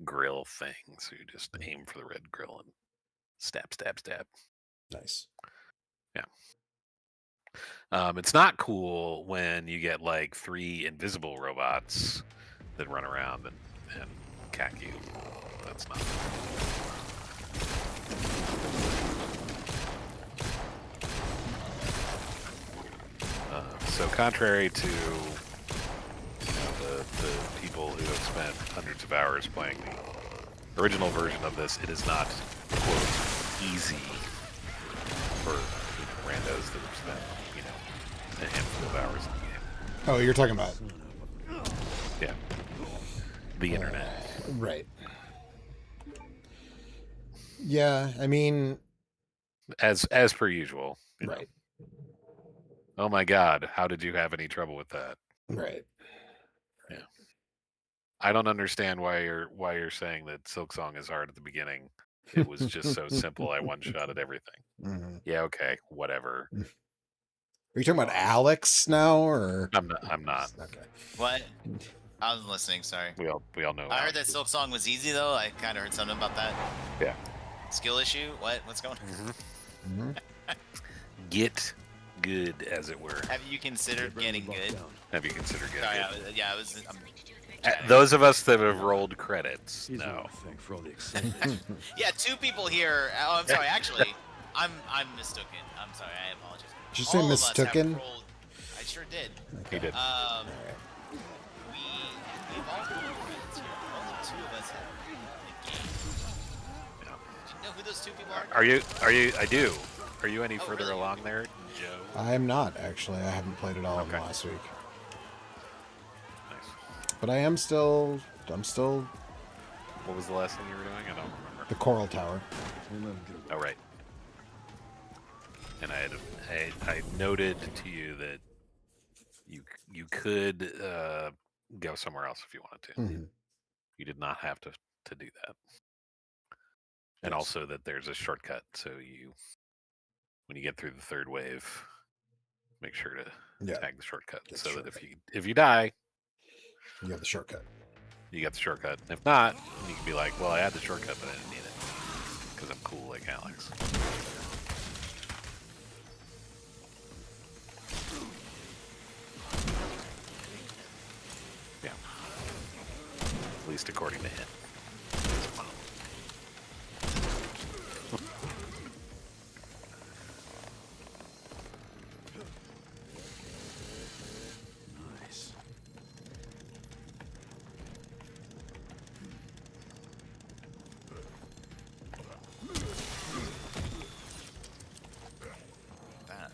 grill thing. So you just aim for the red grill and stab. Nice. Yeah. It's not cool when you get like 3 invisible robots that run around and cack you. That's not. So contrary to the people who have spent hundreds of hours playing the original version of this, it is not, quote, easy for randos that have spent, a handful of hours in the game. Oh, you're talking about Yeah. The internet. right. Yeah, I mean, As per usual. right. Oh my god, how did you have any trouble with that? Right. I don't understand why you're saying that Silksong is hard at the beginning. It was just so simple. I one-shotted everything. Mhm. Yeah, okay, whatever. Are you talking about Alex now, or? I'm not. Okay. What? I was listening. Sorry. We all know. I heard that Silk Song was easy though. I kind of heard something about that. Yeah. Skill issue? What? What's going on? Mm-hmm. Get good, as it were. Have you considered getting good? Have you considered getting Sorry, good? I was. chatting. Those of us that have rolled credits, He's no. not thank for all the excitement. Yeah, 2 people here. Oh, I'm sorry. Actually, I'm mistaken. I'm sorry. I apologize. Did you say All of us have mistaken? rolled. I sure did. He did. We've all rolled credits here. Only 2 of us have the game. Yeah. Do you know who those 2 people are? Are you? I do. Are you any Oh, further really? along there, Joe? I'm not actually. I haven't played it all Okay. last week, Nice. but I'm still What was the last thing you were doing? I don't remember. the Coral Tower. Don't let him get away. Oh, right. And I noted to you that you could go somewhere else if you wanted to. Mhm. You did not have to do that. And Yes. also that there's a shortcut, so when you get through the 3rd wave, make sure to Yeah, tag the shortcut, Get the so that shortcut. if you die, you have the shortcut. you get the shortcut. If not, you can be like, well, I had the shortcut, but I didn't need it because I'm cool like Alex. Yeah. At least according to him. Nice. That.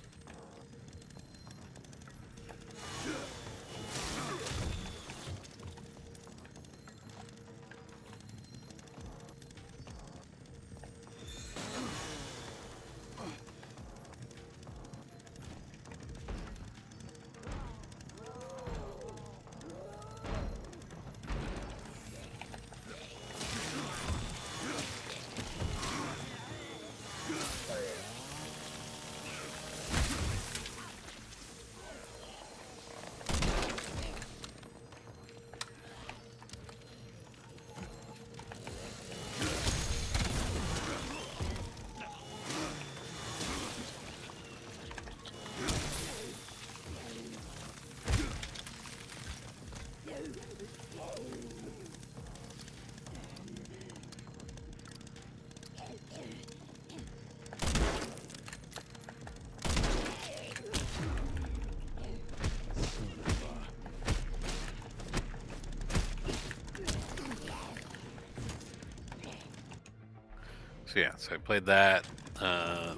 So yeah, so I played that. Is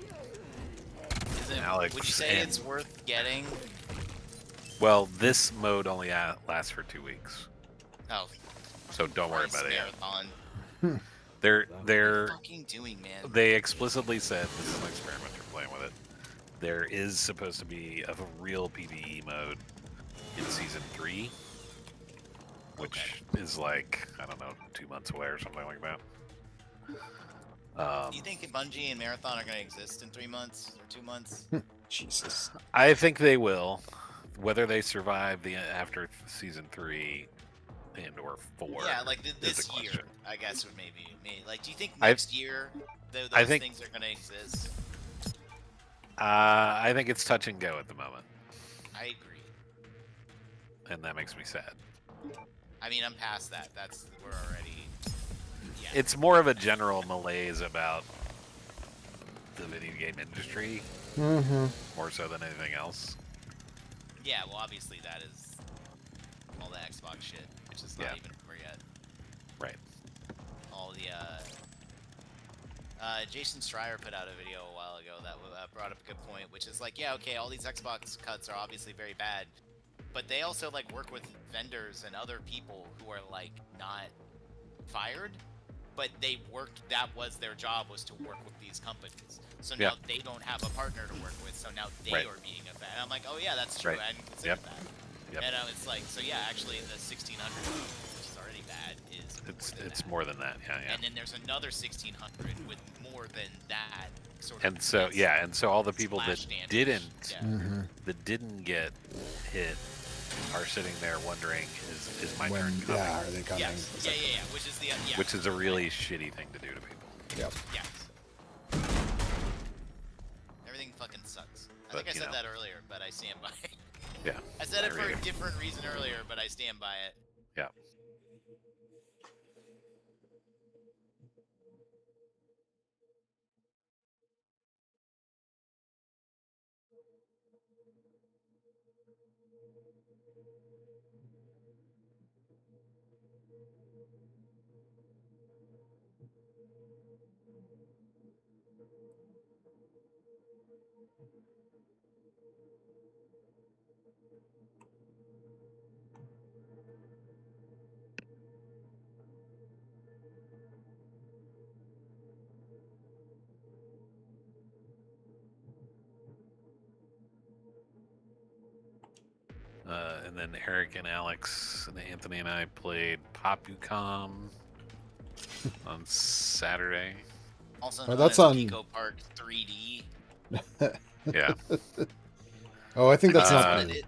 it, Alex would you say and- it's worth getting? Well, this mode only lasts for 2 weeks, Oh, so don't worry Christ, about it yet. marathon. They're What are they're you fucking doing, man? they explicitly said this is an experiment. You're playing with it. There is supposed to be a real PvE mode in season 3, which is like, I don't know, 2 months away or something like that. Do you think Bungie and Marathon are going to exist in 3 months or 2 months? Jesus. I think they will. Whether they survive after season 3 and or 4. Yeah, like is this the year, question. I guess would maybe me. Like, do you think I- next year those I think- things are going to exist? I think it's touch and go at the moment, I agree. and that makes me sad. I mean, I'm past that. We're already. Yeah. It's more of a general malaise about the video game industry, Mm-hmm. more so than anything else. Yeah, well, obviously that is all the Xbox shit, which is not Yeah. even over yet. Right. All the Jason Schreier put out a video a while ago that brought up a good point, which is like, yeah, okay, all these Xbox cuts are obviously very bad, but they also like work with vendors and other people who are like not fired, but they worked. That was their job, was to work with these companies. So Yeah. now they don't have a partner to work with, so now they Right. are being affected. And I'm like, oh yeah, that's true. Right. I hadn't considered Yep. that. Yep. And it's like, so yeah, actually the 1600, which is already bad, is It's more than that. Yeah, yeah. and then there's another 1600 with more than that sort of. And so yeah, and so all the people that splash damage. didn't Yeah. Mm-hmm. get hit are sitting there wondering, is my When turn coming? are they coming? Yes. Yeah, yeah, yeah. Which is the yeah. Which is a really shitty thing to do to people. Yep. Yes. Everything fucking sucks. I But, think I you said know. that earlier, but I stand by it. Yeah. I said it for a Agreed. different reason earlier, but I stand by it. Yeah. And then Eric and Alex and Anthony and I played Popucom on Saturday. Also Oh, known that's as on- Pico Park 3D. Yeah. Oh, I think that's That's not. what it is.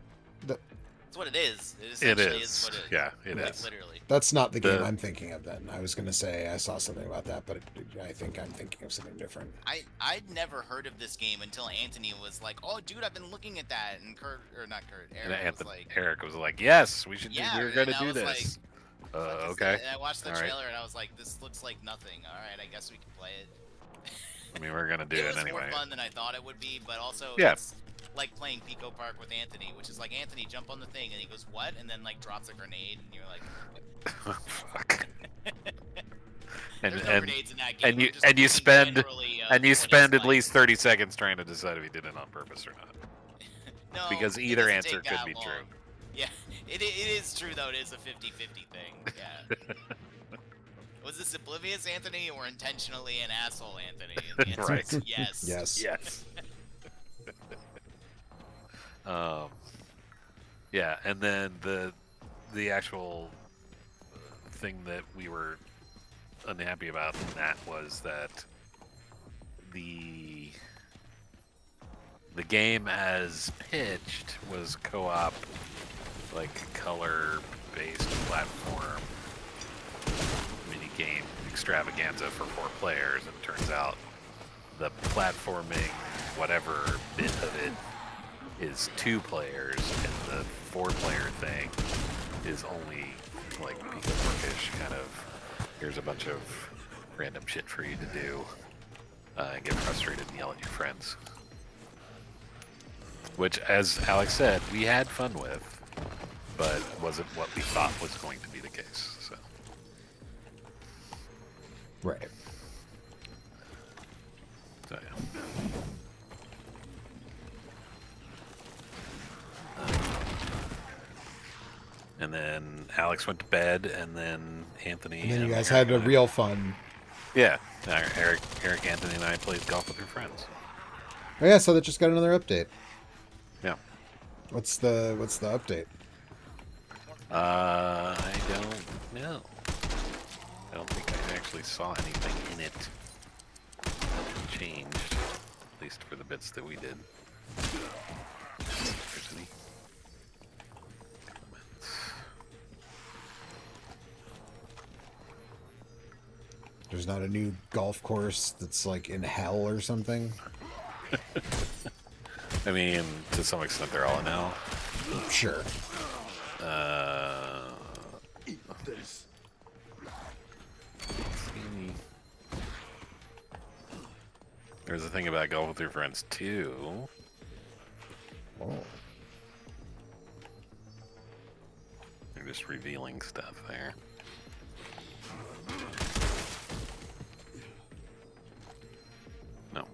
the- That's what it is. It It essentially is. what it is. Yeah, it Like, is. literally. That's not the game The- I'm thinking of. Then I was gonna say I saw something about that, but I think I'm thinking of something different. I'd never heard of this game until Anthony was like, "Oh, dude, I've been looking at that," and And Eric was like, Eric was like, "Yes, we should. "Yeah." We're gonna and I do was this." like, "Fuck is Okay. that?" And I watched the All right. trailer and I was like, "This looks like nothing." All right, I guess we can play it. I mean, we're gonna do It it was anyway. more fun than I thought it would be, but also Yeah. it's like playing Pico Park with Anthony, which is like, Anthony, jump on the thing, and he goes, "What?" And then like drops a grenade, and you're like, Fuck. And "There's no and grenades in that game." and you I'm just and you thinking spend generally of and you what spend it's at least 30 seconds trying to decide if he did it on purpose or not. No, because it either doesn't answer take could that be long. true. Yeah, it is true though. It is a 50-50 thing. Yeah. Was this oblivious Anthony or intentionally an asshole Anthony? And the answer Right. is yes. Yes. Yes. Yeah, and then the actual thing that we were unhappy about in that was that the game as pitched was co-op, like color-based platform mini game extravaganza for 4 players, and it turns out the platforming whatever bit of it is 2 players, and the 4-player thing is only like Pico Parkish kind of, here's a bunch of random shit for you to do, and get frustrated and yell at your friends. Which, as Alex said, we had fun with, but wasn't what we thought was going to be the case. So Right. yeah. And then Alex went to bed, and then Anthony. And then you guys Eric had a and I- real fun. Yeah, Eric, Anthony, and I played golf with your friends. Oh yeah, so that just got another update. Yeah. What's the update? I don't know. I don't think I actually saw anything in it that changed, at least for the bits that we did. Let's see if there's any comments. There's not a new golf course that's like in hell or something. I mean, to some extent, they're all in hell. Sure. Eat this. There's a thing about golf with your friends too. Oh. They're just revealing stuff there. No.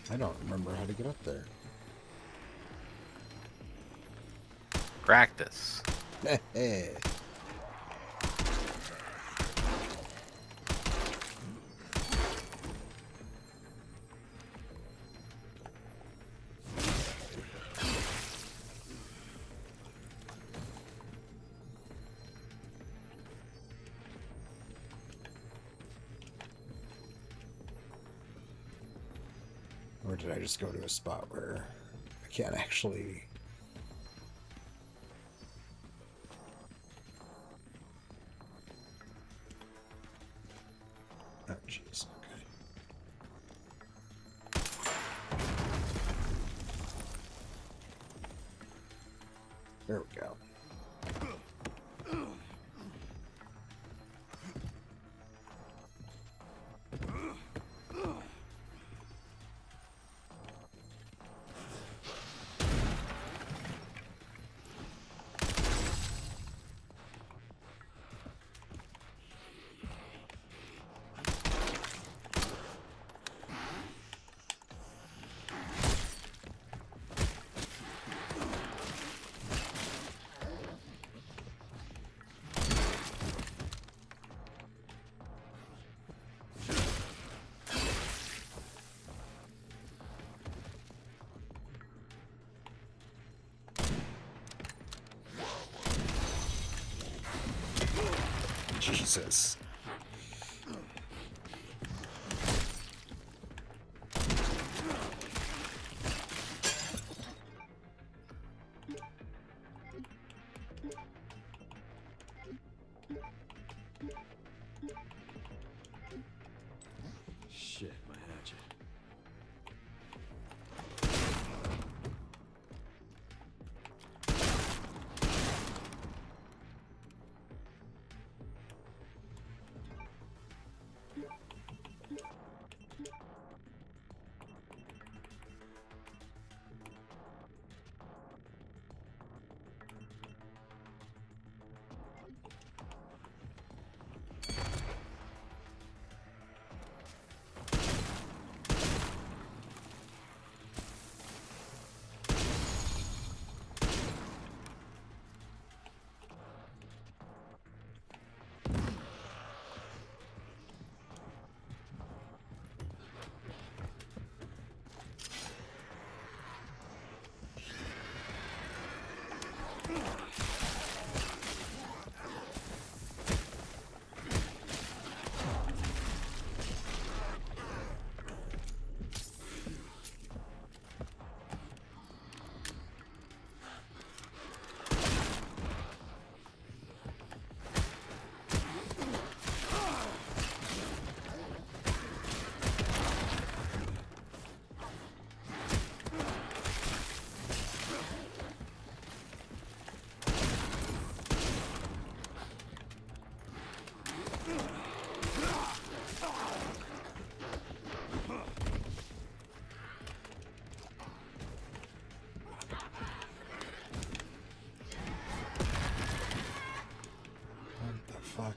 I don't remember how to get up there. Practice. Or did I just go to a spot where I can't actually... Oh, jeez. Okay. There we go. Jesus. Shit, my hatchet. What the fuck?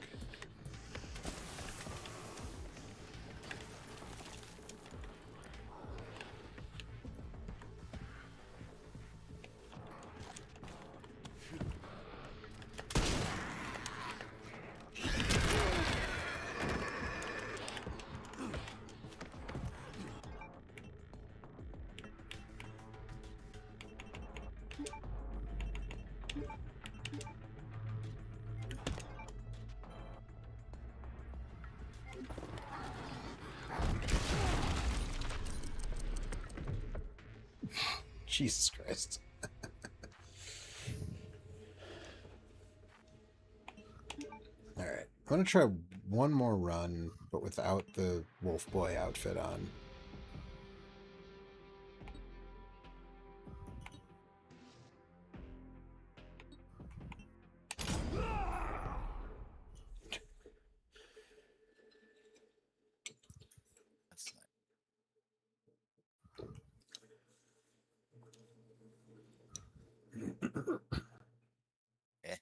Jesus Christ. Alright. I'm going to try one more run, but without the Wolf Boy outfit on. That's eh.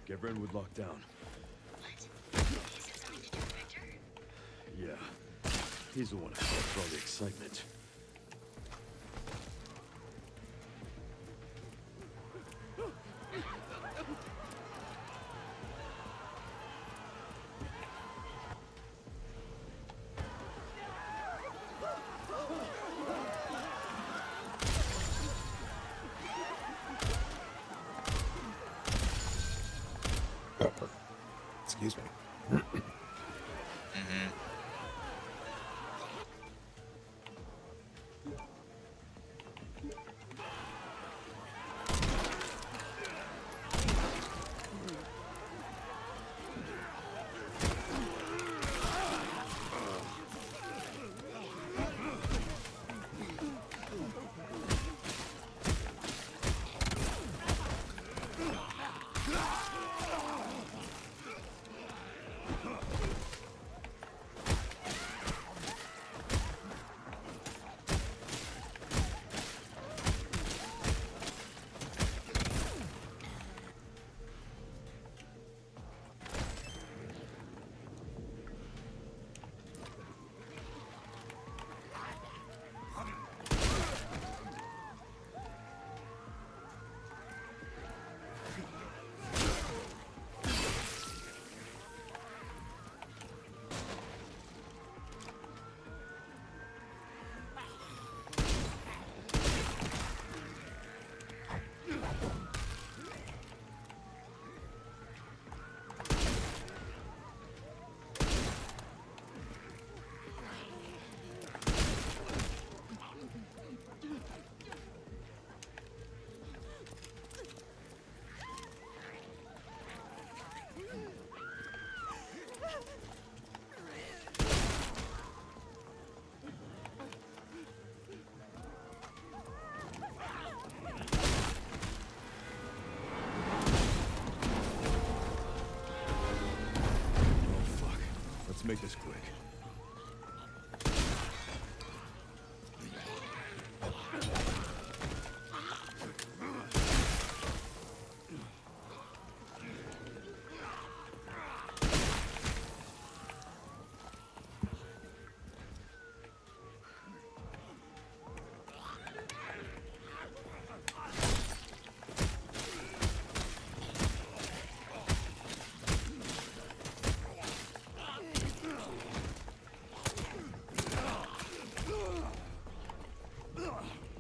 Get Renwood locked down. What? Is it something to do with Victor? Yeah. He's the one who caused all the excitement. Excuse me. Mm-hmm. Oh, fuck. Let's make this quick.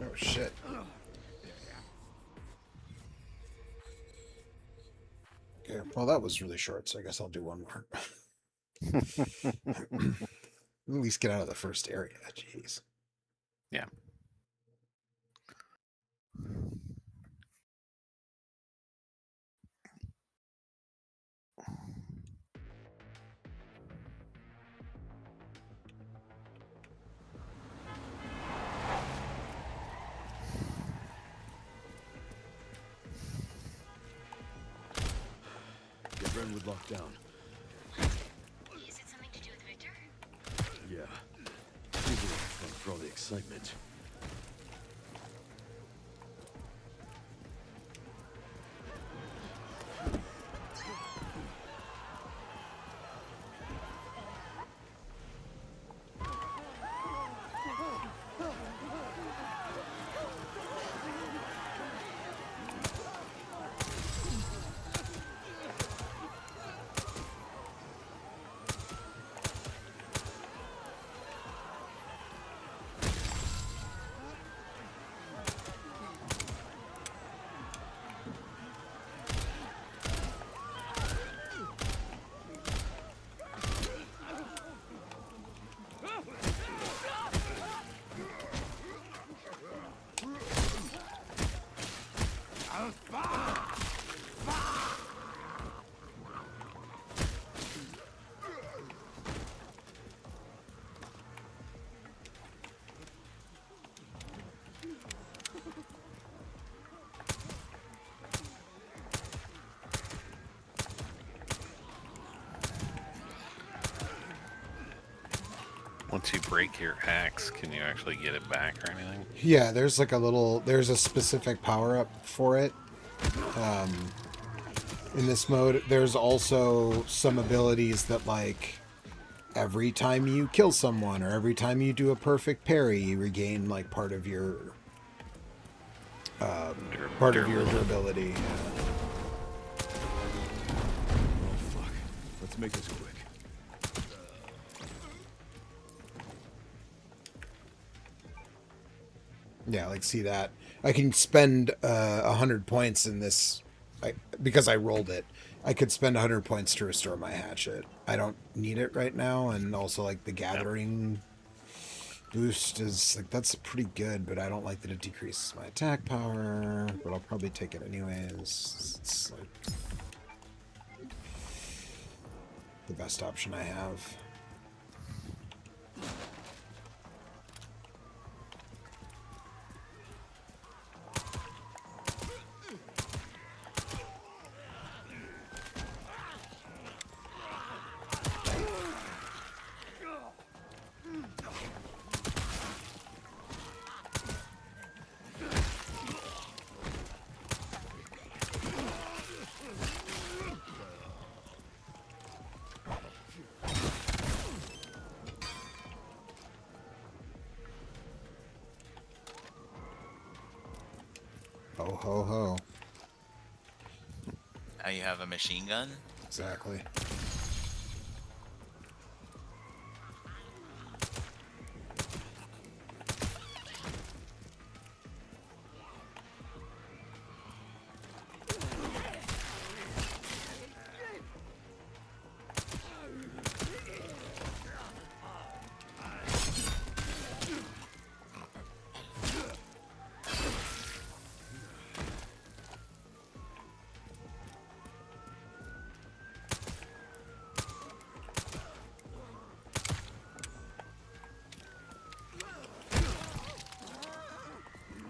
Oh shit. Okay, well that was really short, so I guess I'll do one more. At least get out of the first area. Jeez. Yeah. Get Renwood locked down. Is it something to do with Victor? Yeah. He's the one for all the excitement. Once you break your axe, can you actually get it back or anything? Yeah, there's like there's a specific power up for it. in this mode. There's also some abilities that, like, every time you kill someone or every time you do a perfect parry, you regain like part of your durability. Oh, fuck. Let's make this quick. Yeah, like see that I can spend 100 points in this, because I rolled it. I could spend 100 points to restore my hatchet. I don't need it right now, and also like the gathering boost is like that's pretty good, but I don't like that it decreases my attack power. But I'll probably take it anyways. It's like the best option I have. Ho ho ho. Now you have a machine gun? Exactly.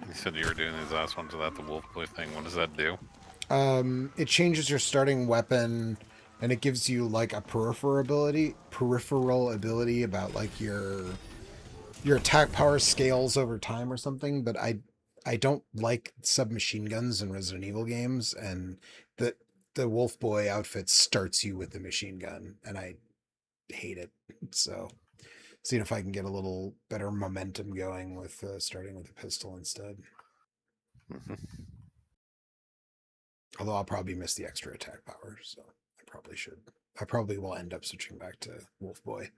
You said you were doing these last ones without the wolf boy thing. What does that do? It changes your starting weapon, and it gives you like a peripheral ability about like your attack power scales over time or something. But I don't like submachine guns in Resident Evil games, and the Wolf Boy outfit starts you with the machine gun, and I hate it. So seeing if I can get a little better momentum going with starting with a pistol instead. Mhm. Although I'll probably miss the extra attack power, so I probably should. I probably will end up switching back to Wolf Boy.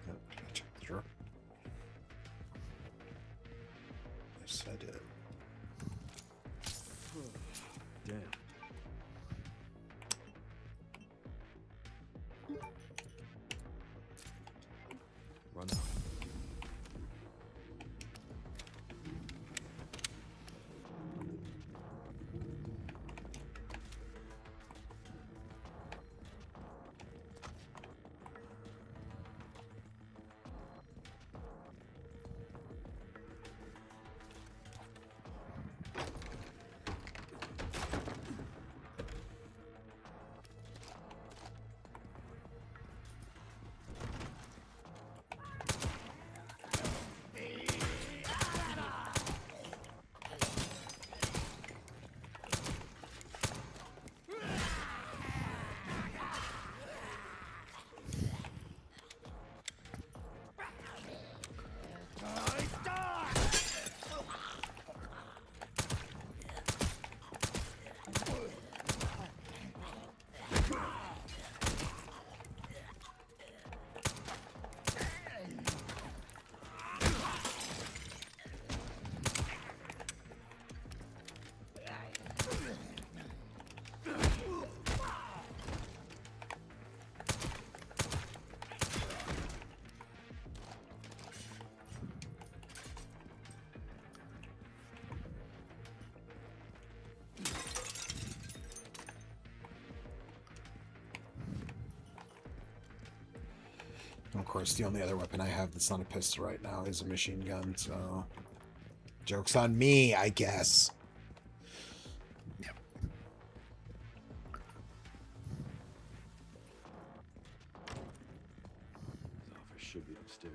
Yep, check the drawer. Yes, I did. Damn. Run out. Of course, the only other weapon I have that's not a pistol right now is a machine gun, so Joke's on me, I guess. His office should be upstairs.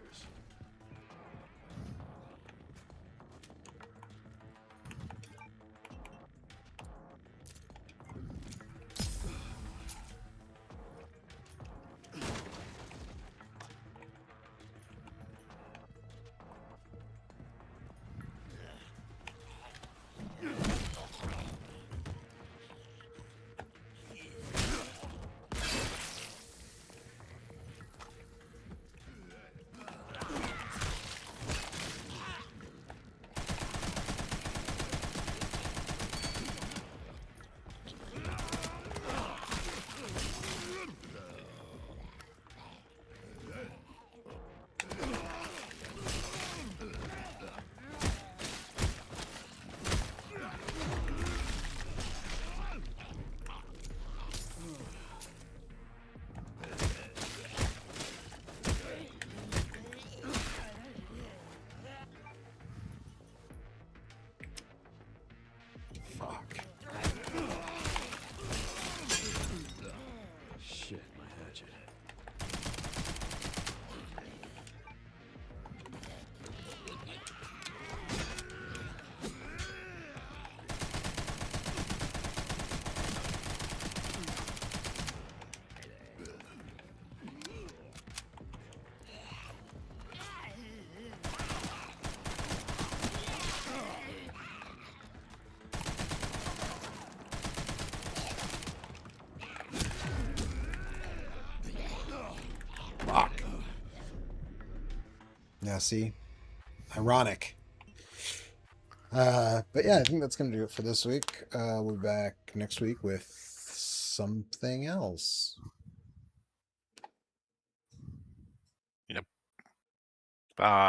Fuck. Shit, my hatchet. Fuck. Now, see? Ironic. But yeah, I think that's going to do it for this week. We'll be back next week with something else. Bye.